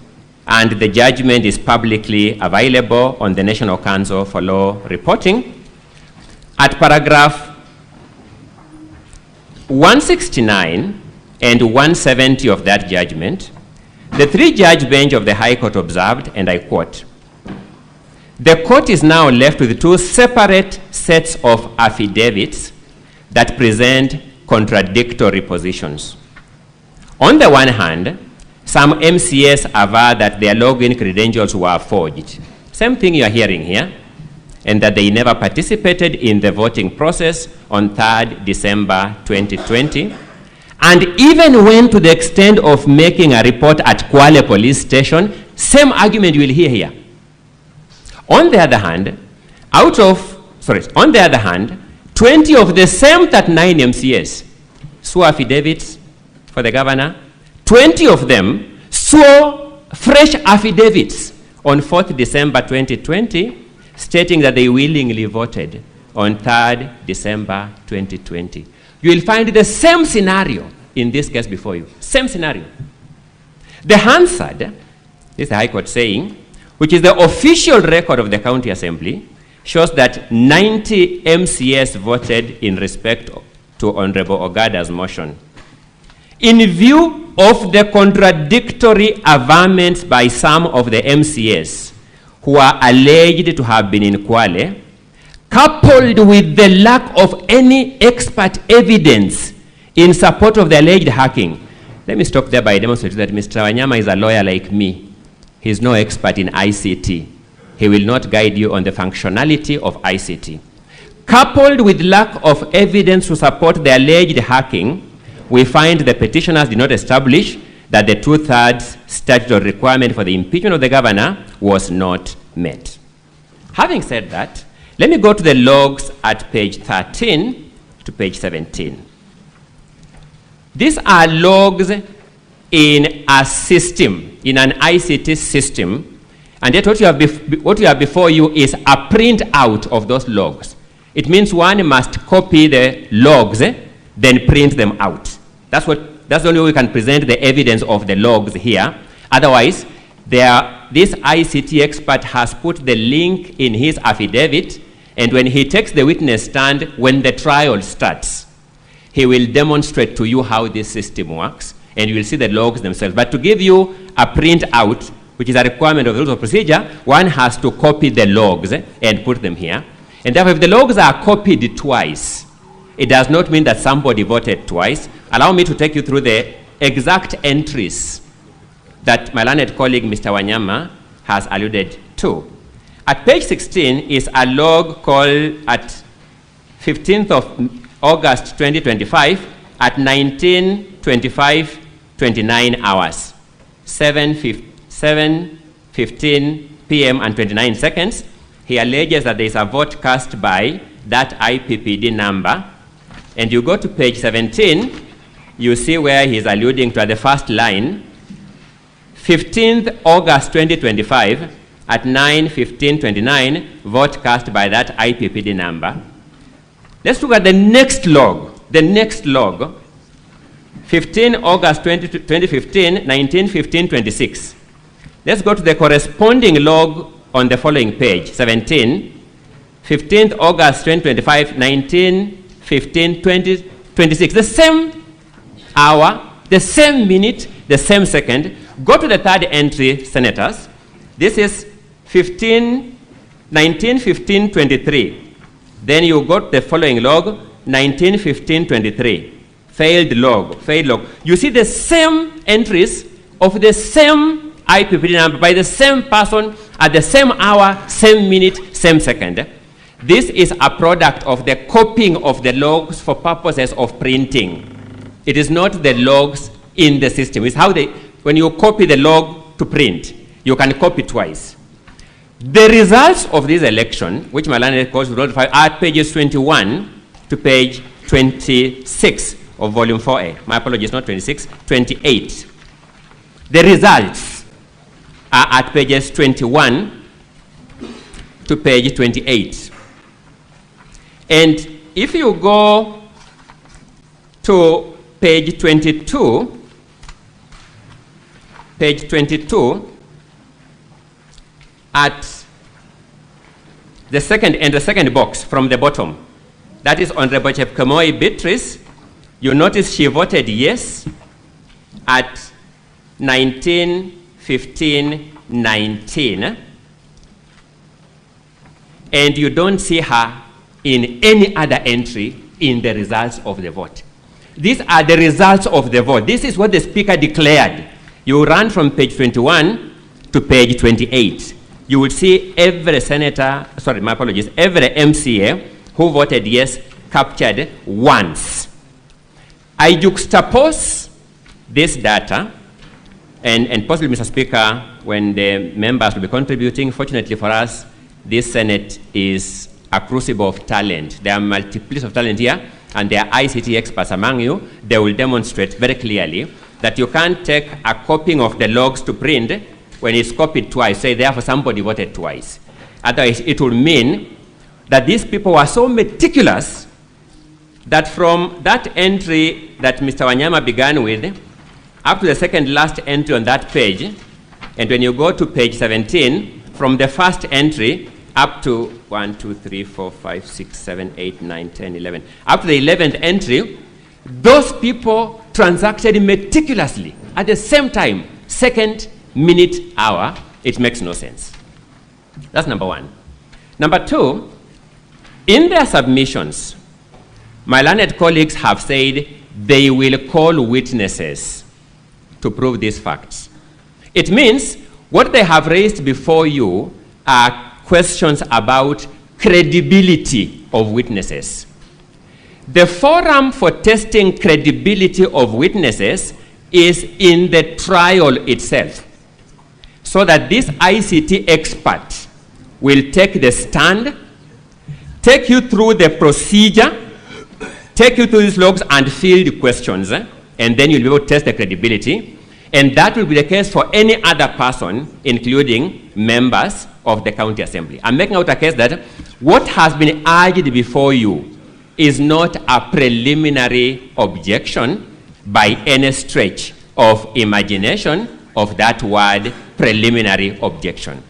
and the judgment is publicly available on the National Council for Law Reporting. At paragraph 169 and 170 of that judgment, the three-judge bench of the High Court observed, and I quote, "The court is now left with two separate sets of affidavits that present contradictory positions. On the one hand, some MCAs aver that their login credentials were forged." Same thing you are hearing here. and that they never participated in the voting process on 3rd December 2020, and even went to the extent of making a report at Kwale police station. Same argument you will hear here. On the other hand, 20 of the same 39 MCAs swore affidavits for the governor. 20 of them swore fresh affidavits on 4th December 2020, stating that they willingly voted on 3rd December 2020. You will find the same scenario in this case before you. Same scenario. The Hansard, this is the High Court saying, which is the official record of the County Assembly, shows that 90 MCAs voted in respect to Honorable Ogada's motion. In view of the contradictory averments by some of the MCAs who are alleged to have been in Kwale, coupled with the lack of any expert evidence in support of the alleged hacking. Let me stop there by demonstrating that Mr. Wanyama is a lawyer like me. He's no expert in ICT. He will not guide you on the functionality of ICT. Coupled with lack of evidence to support the alleged hacking, we find the petitioners did not establish that the 2/3 statutory requirement for the impeachment of the governor was not met. Having said that, let me go to the logs at page 13 to page 17. These are logs in a system, in an ICT system, and yet what you have before you is a printout of those logs. It means one must copy the logs, then print them out. That's the only way we can present the evidence of the logs here. Otherwise, this ICT expert has put the link in his affidavit, and when he takes the witness stand, when the trial starts, he will demonstrate to you how this system works, and you will see the logs themselves. But to give you a printout, which is a requirement of the rules of procedure, one has to copy the logs and put them here. And therefore, if the logs are copied twice, it does not mean that somebody voted twice. Allow me to take you through the exact entries that my learned colleague, Mr. Wanyama, has alluded to. At page 16 is a log called at 15th of August 2025 at 19:25:29 hours, 7:15 p.m. and 29 seconds. He alleges that there is a vote cast by that IPPD number. And you go to page 17, you see where he's alluding to at the first line, 15th August 2025 at 9:15:29, vote cast by that IPPD number. Let's look at the next log. The next log, 15 August 2015, 19:15:26. Let's go to the corresponding log on the following page, 17, 15th August 2025, 19:15:26. The same hour, the same minute, the same second. Go to the third entry, senators. This is 19:15:23. Then you got the following log, 19:15:23. Failed log. You see the same entries of the same IPPD number by the same person at the same hour, same minute, same second. This is a product of the copying of the logs for purposes of printing. It is not the logs in the system. It's how when you copy the log to print, you can copy twice. The results of this election, which my learned calls are at pages 21 to page 26 of volume 4A. My apologies, not 26, 28. The results are at pages 21 to page 28. And if you go to page 22, at the second box from the bottom, that is Honorable Chepkemoi Beatrice, you notice she voted yes at 19:15:19, and you don't see her in any other entry in the results of the vote. These are the results of the vote. This is what the speaker declared. You run from page 21 to page 28. you will see every senator, sorry, my apologies, every MCA who voted yes captured once. I juxtapose this data, and possibly, Mr. Speaker, when the members will be contributing, fortunately for us, this Senate is a crucible of talent. There are multiplicity of talent here, and there are ICT experts among you. They will demonstrate very clearly that you can't take a copying of the logs to print when it's copied twice, say therefore somebody voted twice. Otherwise, it will mean that these people were so meticulous that from that entry that Mr. Wanyama began with, up to the second last entry on that page, and when you go to page 17, from the first entry up to 1, 2, 3, 4, 5, 6, 7, 8, 9, 10, 11, up to the 11th entry, those people transacted meticulously at the same time, second, minute, hour. It makes no sense. That's number one. Number two, in their submissions, my learned colleagues have said they will call witnesses to prove these facts. It means what they have raised before you are questions about credibility of witnesses. The forum for testing credibility of witnesses is in the trial itself, so that this ICT expert will take the stand, take you through the procedure, take you through these logs and field questions, and then you'll be able to test the credibility. And that will be the case for any other person, including members of the county assembly. I'm making out a case that what has been urged before you is not a preliminary objection by any stretch of imagination of that word preliminary objection.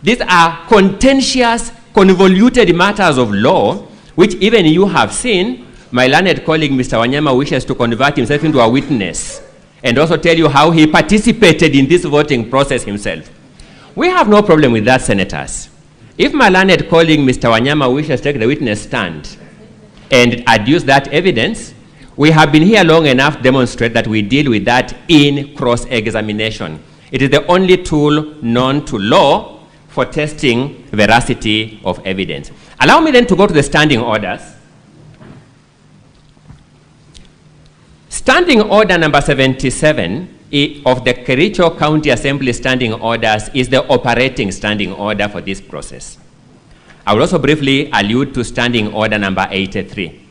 These are contentious, convoluted matters of law, which even you have seen. My learned colleague, Mr. Wanyama, wishes to convert himself into a witness and also tell you how he participated in this voting process himself. We have no problem with that, senators. If my learned colleague, Mr. Wanyama, wishes to take the witness stand and adduce that evidence, we have been here long enough to demonstrate that we deal with that in cross-examination. It is the only tool known to law for testing veracity of evidence. Allow me then to go to the standing orders. Standing order number 77 of the Kericho County Assembly standing orders is the operating standing order for this process. I will also briefly allude to standing order number 83.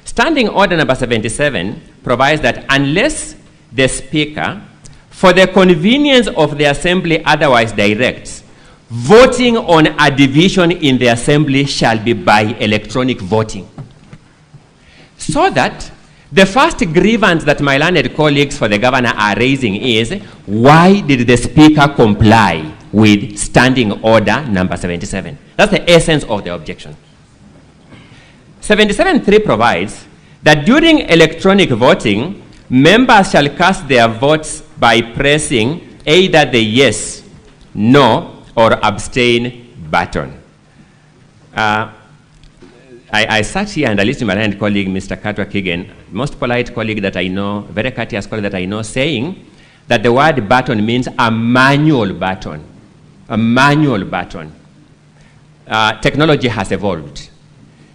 Standing order number 77 provides that unless the Speaker, for the convenience of the Assembly, otherwise directs, voting on a division in the Assembly shall be by electronic voting. So that the first grievance that my learned colleagues for the governor are raising is, why did the Speaker comply with standing order number 77? That's the essence of the objection. 77.3 provides that during electronic voting, members shall cast their votes by pressing either the yes, no, or abstain button. I sat here and I listened to my learned colleague, Mr. Katwa Kigen, most polite colleague that I know, very courteous colleague that I know, saying that the word button means a manual button. A manual button. Technology has evolved.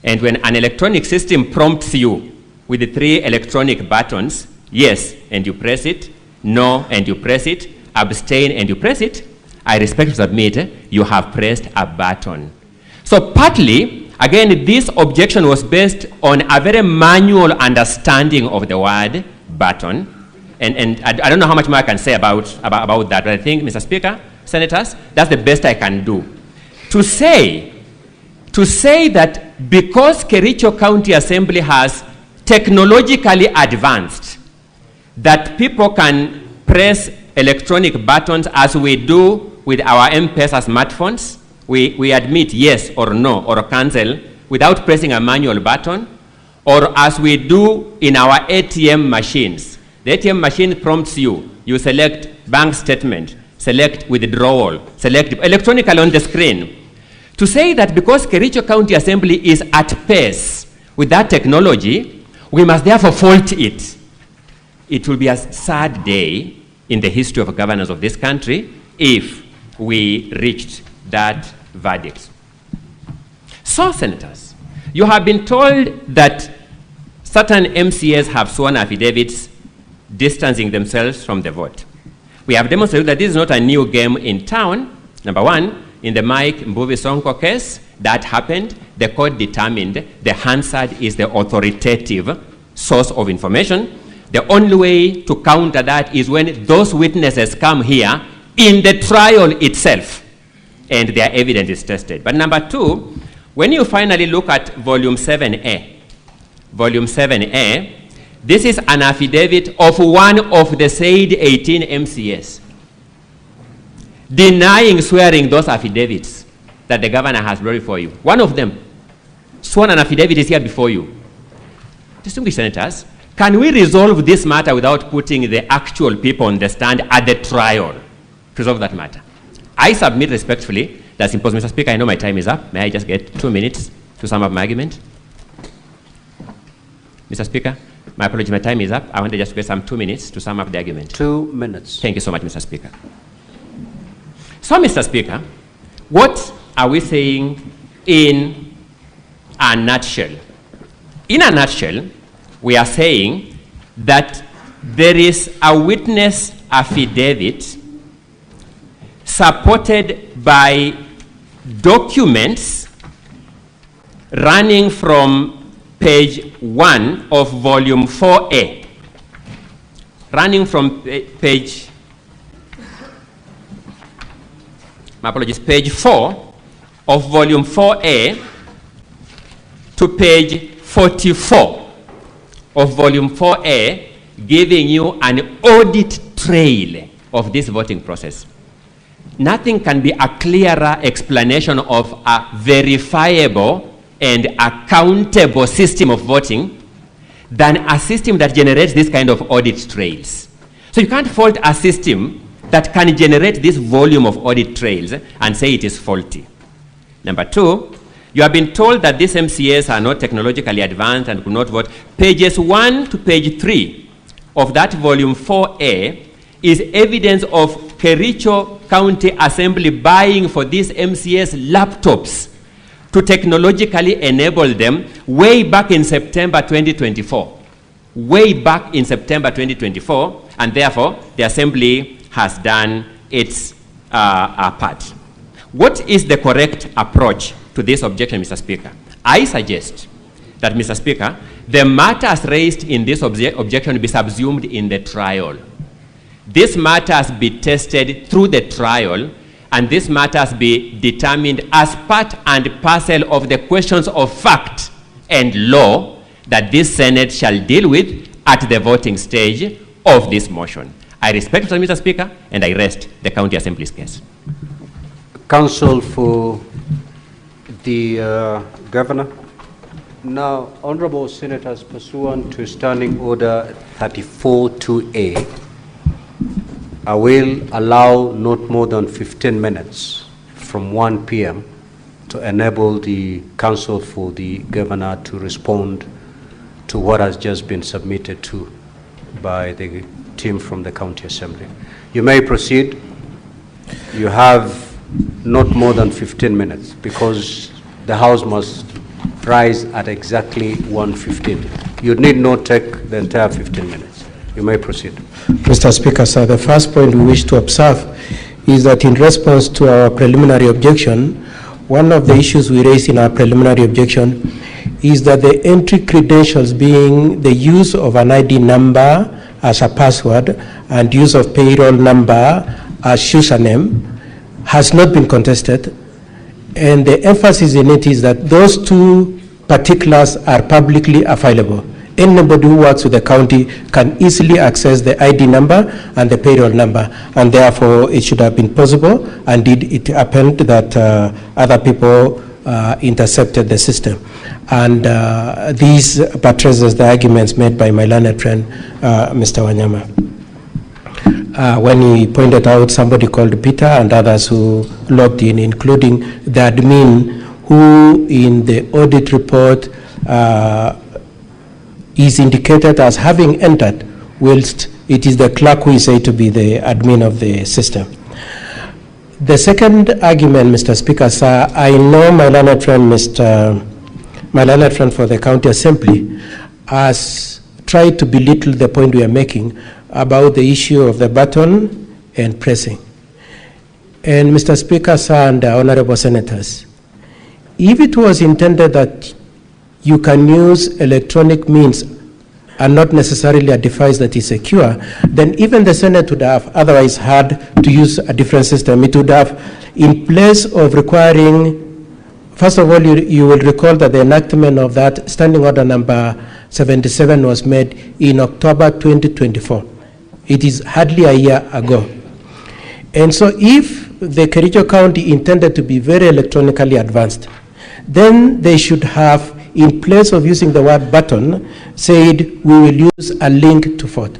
And when an electronic system prompts you with the 3 electronic buttons, yes, and you press it, no, and you press it, abstain, and you press it, I respectfully submit, you have pressed a button. So partly, again, this objection was based on a very manual understanding of the word button. And I don't know how much more I can say about that, but I think, Mr. Speaker, senators, that's the best I can do. To say that because Kericho County Assembly has technologically advanced, that people can press electronic buttons as we do with our M-Pesa smartphones, we admit yes or no or cancel without pressing a manual button, or as we do in our ATM machines. The ATM machine prompts you. You select bank statement, select withdrawal, select electronically on the screen. To say that because Kericho County Assembly is at pace with that technology, we must therefore fault it. It will be a sad day in the history of governance of this country if we reached that verdict. So, senators, you have been told that certain MCAs have sworn affidavits distancing themselves from the vote. We have demonstrated that this is not a new game in town. Number one, in the Mike Mbuvi Sonko case, that happened. The court determined the Hansard is the authoritative source of information. The only way to counter that is when those witnesses come here in the trial itself and their evidence is tested. But number two, when you finally look at volume 7A, this is an affidavit of one of the said 18 MCAs denying swearing those affidavits that the governor has brought for you. One of them sworn an affidavit is here before you. Distinguished senators, can we resolve this matter without putting the actual people on the stand at the trial to resolve that matter? I submit respectfully that's impossible. Mr. Speaker, I know my time is up. May I just get 2 minutes to sum up my argument? Mr. Speaker, my apologies, my time is up. I want to just get some 2 minutes to sum up the argument. 2 minutes. Thank you so much, Mr. Speaker. So, Mr. Speaker, what are we saying in a nutshell? In a nutshell, we are saying that there is a witness affidavit supported by documents running from page 1 of volume 4A, running from page 4 of volume 4A to page 44 of volume 4A, giving you an audit trail of this voting process. Nothing can be a clearer explanation of a verifiable and accountable system of voting than a system that generates this kind of audit trails. So you can't fault a system that can generate this volume of audit trails and say it is faulty. Number two, you have been told that these MCAs are not technologically advanced and could not vote. Pages 1 to page 3 of that volume 4A is evidence of Kericho County Assembly buying for these MCAs laptops to technologically enable them way back in September 2024. Way back in September 2024, and therefore the Assembly has done its part. What is the correct approach to this objection, Mr. Speaker? I suggest that, Mr. Speaker, the matters raised in this objection be subsumed in the trial. These matters be tested through the trial, and these matters be determined as part and parcel of the questions of fact and law that this Senate shall deal with at the voting stage of this motion. I respect Mr. Speaker, and I rest the County Assembly's case. Counsel for the Governor. Now, Honorable Senators, pursuant to Standing Order 34-2A, I will allow not more than 15 minutes from 1 p.m. to enable the Counsel for the Governor to respond to what has just been submitted to by the team from the County Assembly. You may proceed. You have not more than 15 minutes because the House must rise at exactly 1:15. You need not take the entire 15 minutes. You may proceed. Mr. Speaker, sir, the first point we wish to observe is that in response to our preliminary objection, one of the issues we raised in our preliminary objection is that the entry credentials, being the use of an ID number as a password and use of payroll number as username, has not been contested. And the emphasis in it is that those two particulars are publicly available. Anybody who works with the county can easily access the ID number and the payroll number, and therefore it should have been possible. Indeed, it happened that other people intercepted the system. And these buttresses the arguments made by my learned friend, Mr. Wanyama. When he pointed out somebody called Peter and others who logged in, including the admin who in the audit report is indicated as having entered, whilst it is the clerk who is said to be the admin of the system. The second argument, Mr. Speaker, sir, I know my learned friend, my learned friend for the County Assembly has tried to belittle the point we are making about the issue of the button and pressing. And Mr. Speaker, sir, and honorable senators, if it was intended that you can use electronic means and not necessarily a device that is secure, then even the Senate would have otherwise had to use a different system. It would have, in place of requiring, first of all, you will recall that the enactment of that Standing Order number 77 was made in October 2024. It is hardly a year ago. And so if the Kericho County intended to be very electronically advanced, then they should have, in place of using the word button, said we will use a link to vote.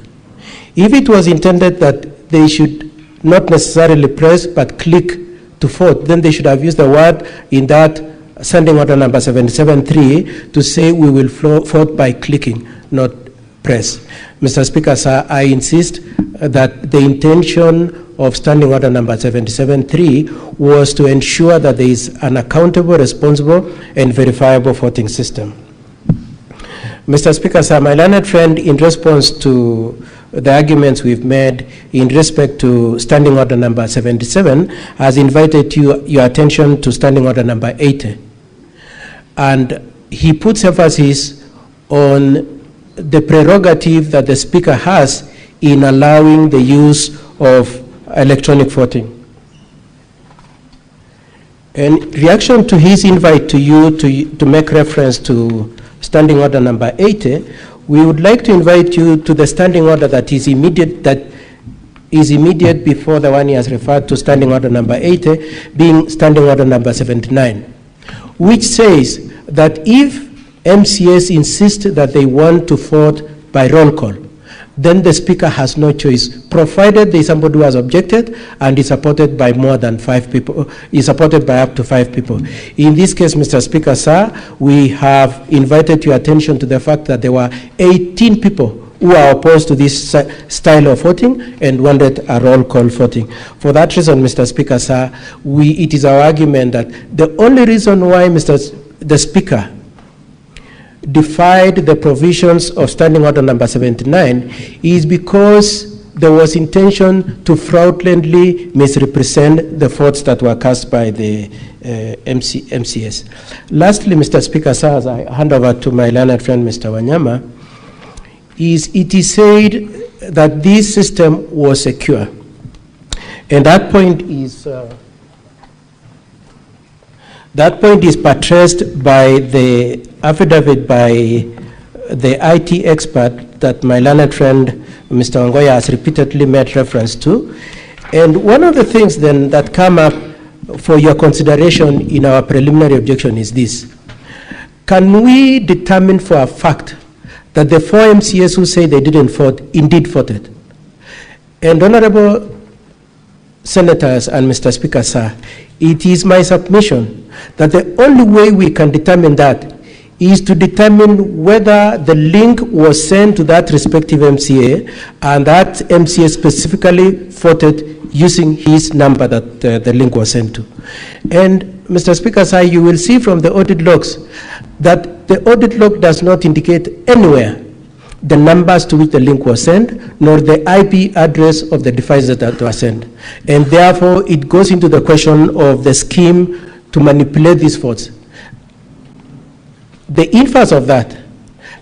If it was intended that they should not necessarily press but click to vote, then they should have used the word in that Standing Order number 77.3 to say we will vote by clicking, not press. Mr. Speaker, sir, I insist that the intention of Standing Order number 77.3 was to ensure that there is an accountable, responsible, and verifiable voting system. Mr. Speaker, sir, my learned friend, in response to the arguments we've made in respect to Standing Order number 77, has invited your attention to Standing Order number 80. And he puts emphasis on the prerogative that the Speaker has in allowing the use of electronic voting. In reaction to his invite to you to make reference to Standing Order number 80, we would like to invite you to the Standing Order that is immediate before the one he has referred to, Standing Order number 80, being Standing Order number 79, which says that if MCAs insist that they want to vote by roll call, then the Speaker has no choice, provided there is somebody who has objected and is supported by more than 5 people, is supported by up to 5 people. In this case, Mr. Speaker, sir, we have invited your attention to the fact that there were 18 people who are opposed to this style of voting and wanted a roll call voting. For that reason, Mr. Speaker, sir, it is our argument that the only reason why the Speaker defied the provisions of Standing Order number 79 is because there was intention to fraudulently misrepresent the votes that were cast by the MCS. Lastly, Mr. Speaker, sir, as I hand over to my learned friend, Mr. Wanyama, it is said that this system was secure. And that point is buttressed by the affidavit by the IT expert that my learned friend, Mr. Ongoya, has repeatedly made reference to. And one of the things then that come up for your consideration in our preliminary objection is this. Can we determine for a fact that the 4 MCAs who say they didn't vote indeed voted? And honorable senators and Mr. Speaker, sir, it is my submission that the only way we can determine that is to determine whether the link was sent to that respective MCA and that MCA specifically voted using his number that the link was sent to. And Mr. Speaker, sir, you will see from the audit logs that the audit log does not indicate anywhere the numbers to which the link was sent, nor the IP address of the devices that were sent. And therefore, it goes into the question of the scheme to manipulate these votes. The inverse of that,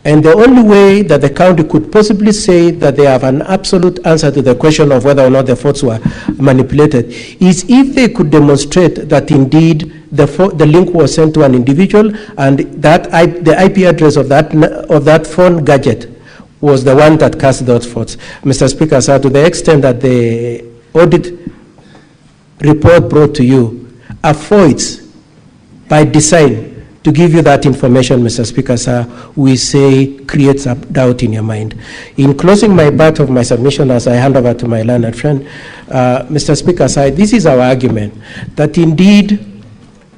and the only way that the county could possibly say that they have an absolute answer to the question of whether or not the votes were manipulated, is if they could demonstrate that indeed the link was sent to an individual and that the IP address of that phone gadget was the one that cast those votes. Mr. Speaker, sir, to the extent that the audit report brought to you avoids by design to give you that information, Mr. Speaker, sir, we say creates a doubt in your mind. In closing my part of my submission as I hand over to my learned friend, Mr. Speaker, sir, this is our argument, that indeed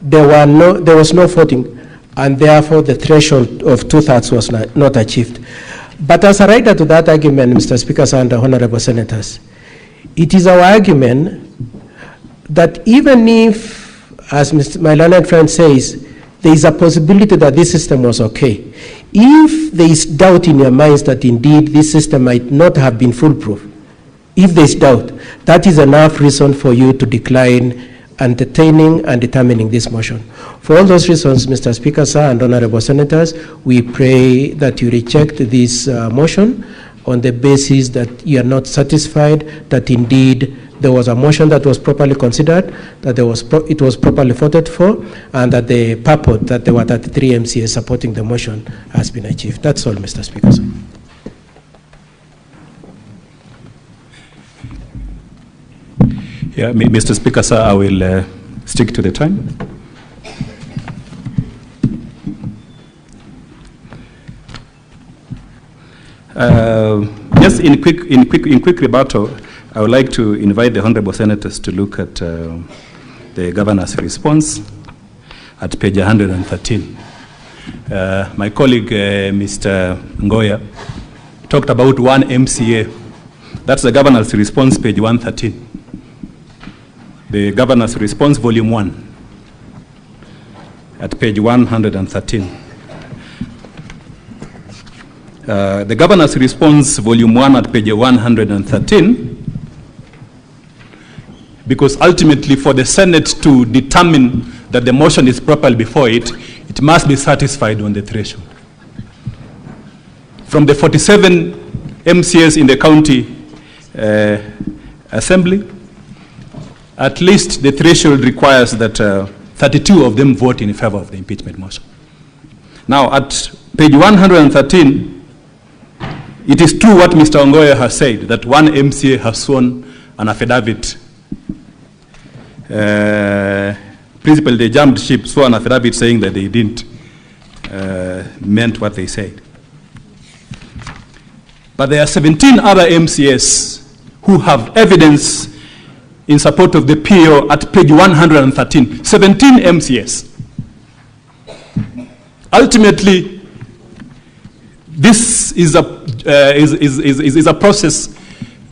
there was no voting and therefore the threshold of 2/3 was not achieved. But as a writer to that argument, Mr. Speaker, sir, and the honorable senators, it is our argument that even if, as my learned friend says, there is a possibility that this system was okay, if there is doubt in your minds that indeed this system might not have been foolproof, if there is doubt, that is enough reason for you to decline entertaining and determining this motion. For all those reasons, Mr. Speaker, sir, and honorable senators, we pray that you reject this motion on the basis that you are not satisfied that indeed there was a motion that was properly considered, that it was properly voted for, and that the purport that there were 33 MCAs supporting the motion has been achieved. That's all, Mr. Speaker, sir. Yeah, Mr. Speaker, sir, I will stick to the time. Just in quick rebuttal, I would like to invite the honorable senators to look at the governor's response at page 113. My colleague, Mr. Ngoya, talked about one MCA. That's the governor's response, page 113. The governor's response, volume 1, at page 113. The governor's response, volume 1, at page 113, because ultimately for the Senate to determine that the motion is properly before it, it must be satisfied on the threshold. From the 47 MCAs in the county assembly, at least the threshold requires that 32 of them vote in favor of the impeachment motion. Now, at page 113, it is true what Mr. Ongoya has said, that one MCA has sworn an affidavit. Principally, they jumped ship, swore an affidavit saying that they didn't meant what they said. But there are 17 other MCAs who have evidence in support of the PO at page 113. 17 MCAs. Ultimately, this is a process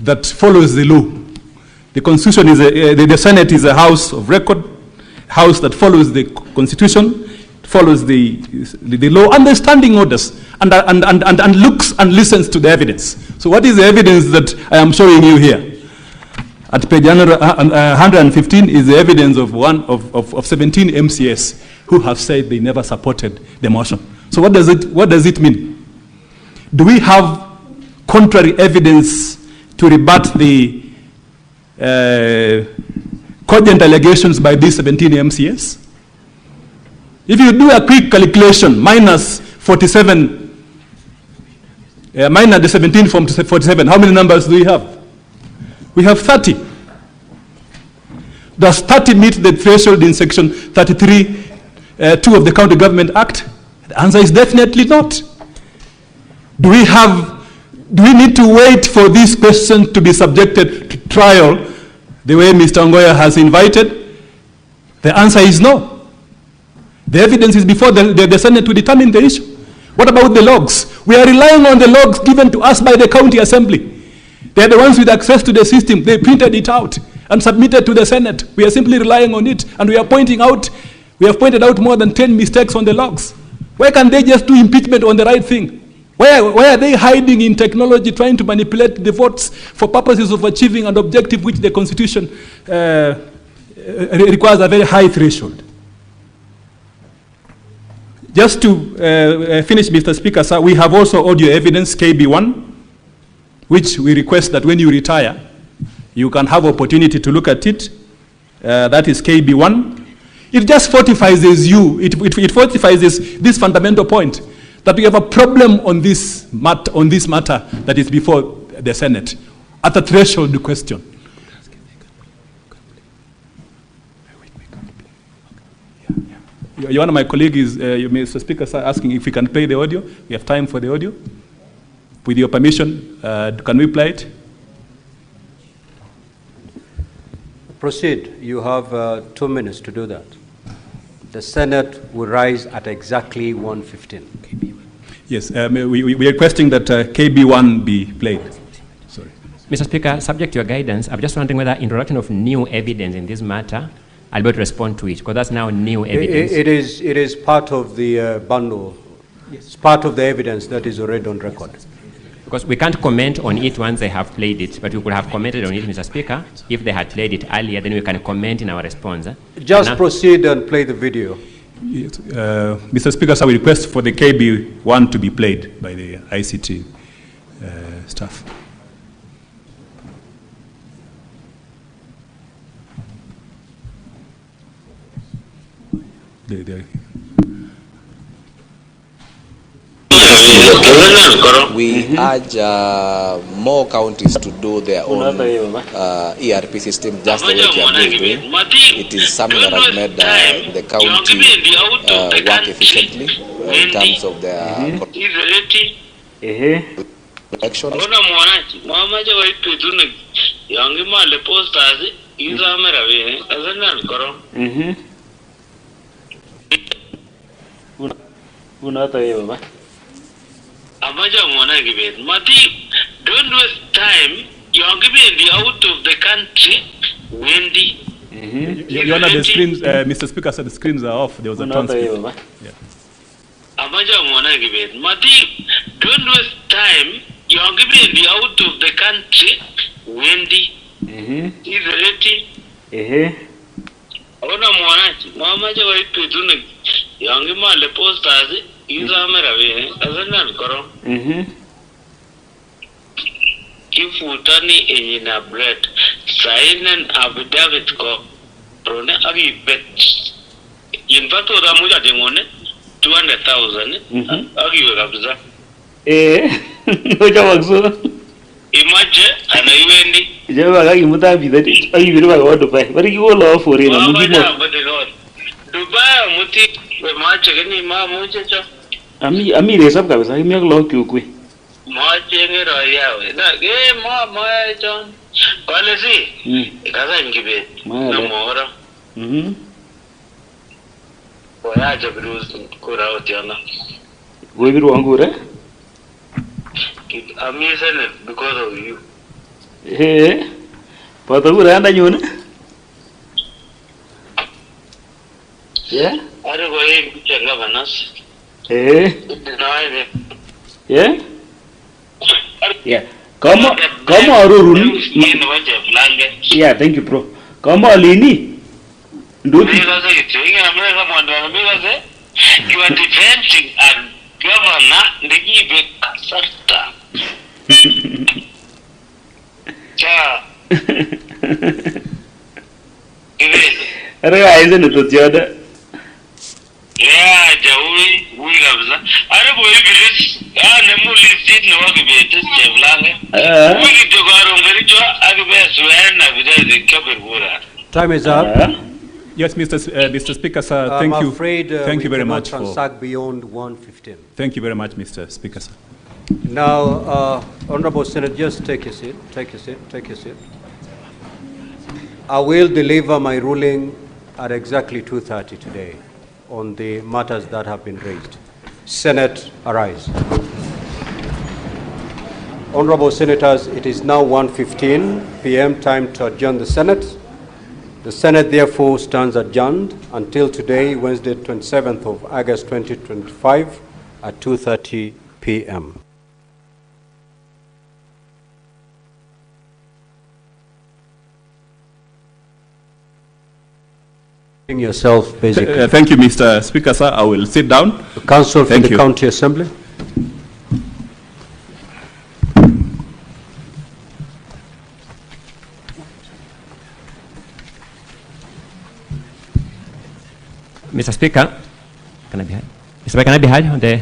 that follows the law. The Constitution is the Senate is a house of record, house that follows the Constitution, follows the law and the standing orders, and looks and listens to the evidence. So what is the evidence that I am showing you here? At page 115 is the evidence of 17 MCAs who have said they never supported the motion. So what does it mean? Do we have contrary evidence to rebut the cogent allegations by these 17 MCAs? If you do a quick calculation, minus 47, minus the 17 from 47, how many numbers do we have? We have 30. Does 30 meet the threshold in section 33, 2 of the County Government Act? The answer is definitely not. Do we need to wait for this question to be subjected to trial the way Mr. Ongoya has invited? The answer is no. The evidence is before the Senate to determine the issue. What about the logs? We are relying on the logs given to us by the County Assembly. They are the ones with access to the system. They printed it out and submitted to the Senate. We are simply relying on it, and we have pointed out more than 10 mistakes on the logs. Why can't they just do impeachment on the right thing? Why are they hiding in technology, trying to manipulate the votes for purposes of achieving an objective which the Constitution requires a very high threshold? Just to finish, Mr. Speaker, sir, we have also audio evidence, KB1, which we request that when you retire, you can have opportunity to look at it. That is KB1. It just fortifies it fortifies this fundamental point, that we have a problem on this matter that is before the Senate, at a threshold question. One of my colleagues, Mr. Speaker, sir, asking if we can play the audio. We have time for the audio. With your permission, can we play it? Proceed. You have 2 minutes to do that. The Senate will rise at exactly 1:15. Yes, we are requesting that KB1 be played. Sorry. Mr. Speaker, subject to your guidance, I'm just wondering whether introduction of new evidence in this matter, I'll be able to respond to it, because that's now new evidence. It is part of the bundle. Yes. It's part of the evidence that is already on record. Because we can't comment on it once they have played it, but we could have commented on it, Mr. Speaker. If they had played it earlier, then we can comment in our response. Just proceed and play the video. Yes, Mr. Speaker, so we request for the KB1 to be played by the ICT staff. We urge more counties to do their own ERP system just the way Kiambu is doing. It is something that has made the county work efficiently in terms of their elections. Don't waste time. You're giving the out of the country, Wendy. Your Honor, the screens, Mr. Speaker said the screens are off. There was a transcript. Yeah. Don't waste time. You're giving the out of the country, Wendy. Is ready. Ona mwanachi, mamaja wa ipi tune, yangi male posters, iza merawe, azana nkoro. Kifutani enyina bread, sign affidavit ko, prone agi bet. In fact, oda muja demone, 200,000, agi wekabiza. Oja wakso. Imaje, anaiwendi. Jaba kaki muta bidati, agi biru baga Dubai. Bari kiwo lawa fori na mugimo. Dubai muti, mache kani ma muje cho. Ami resab kabisa, kimi yak lawa kyukwe. Mache ngero yawe. Na ma cho. Wale si. Kaza ngibe. Na mora. Oya jabiru kura otiana. Wo biru angure? I'm using it because of you. Hey, pata kura anda nyone? Yeah? I don't go in to governors. Hey? Deny it. Yeah? Yeah. Come on, yeah, thank you, bro. Come on, Lini. Do it. You are defending a governor, the give Sarta. Cha. Isn't it the other? Yeah, Jawi, we have that. I don't believe it. The movie did not give it this Javlang. We get to go on very job. I give us when I the Kabir. Time is up. Yes, Mr. Speaker, sir. Thank you. I'm afraid thank you very much for transact beyond 1:15. Thank you very much, Mr. Speaker, sir. Now, Honorable Senate, just take a seat. Take a seat. Take a seat. I will deliver my ruling at exactly 2:30 today on the matters that have been raised. Senate, arise. Honorable Senators, it is now 1:15 p.m. time to adjourn the Senate. The Senate therefore stands adjourned until today, Wednesday, 27th of August 2025 at 2:30 p.m. Yourself, basically. Thank you, Mr. Speaker, sir. I will sit down. The Council for the County Assembly. Mr. Speaker, can I be heard? Mr. Speaker, can I be heard on the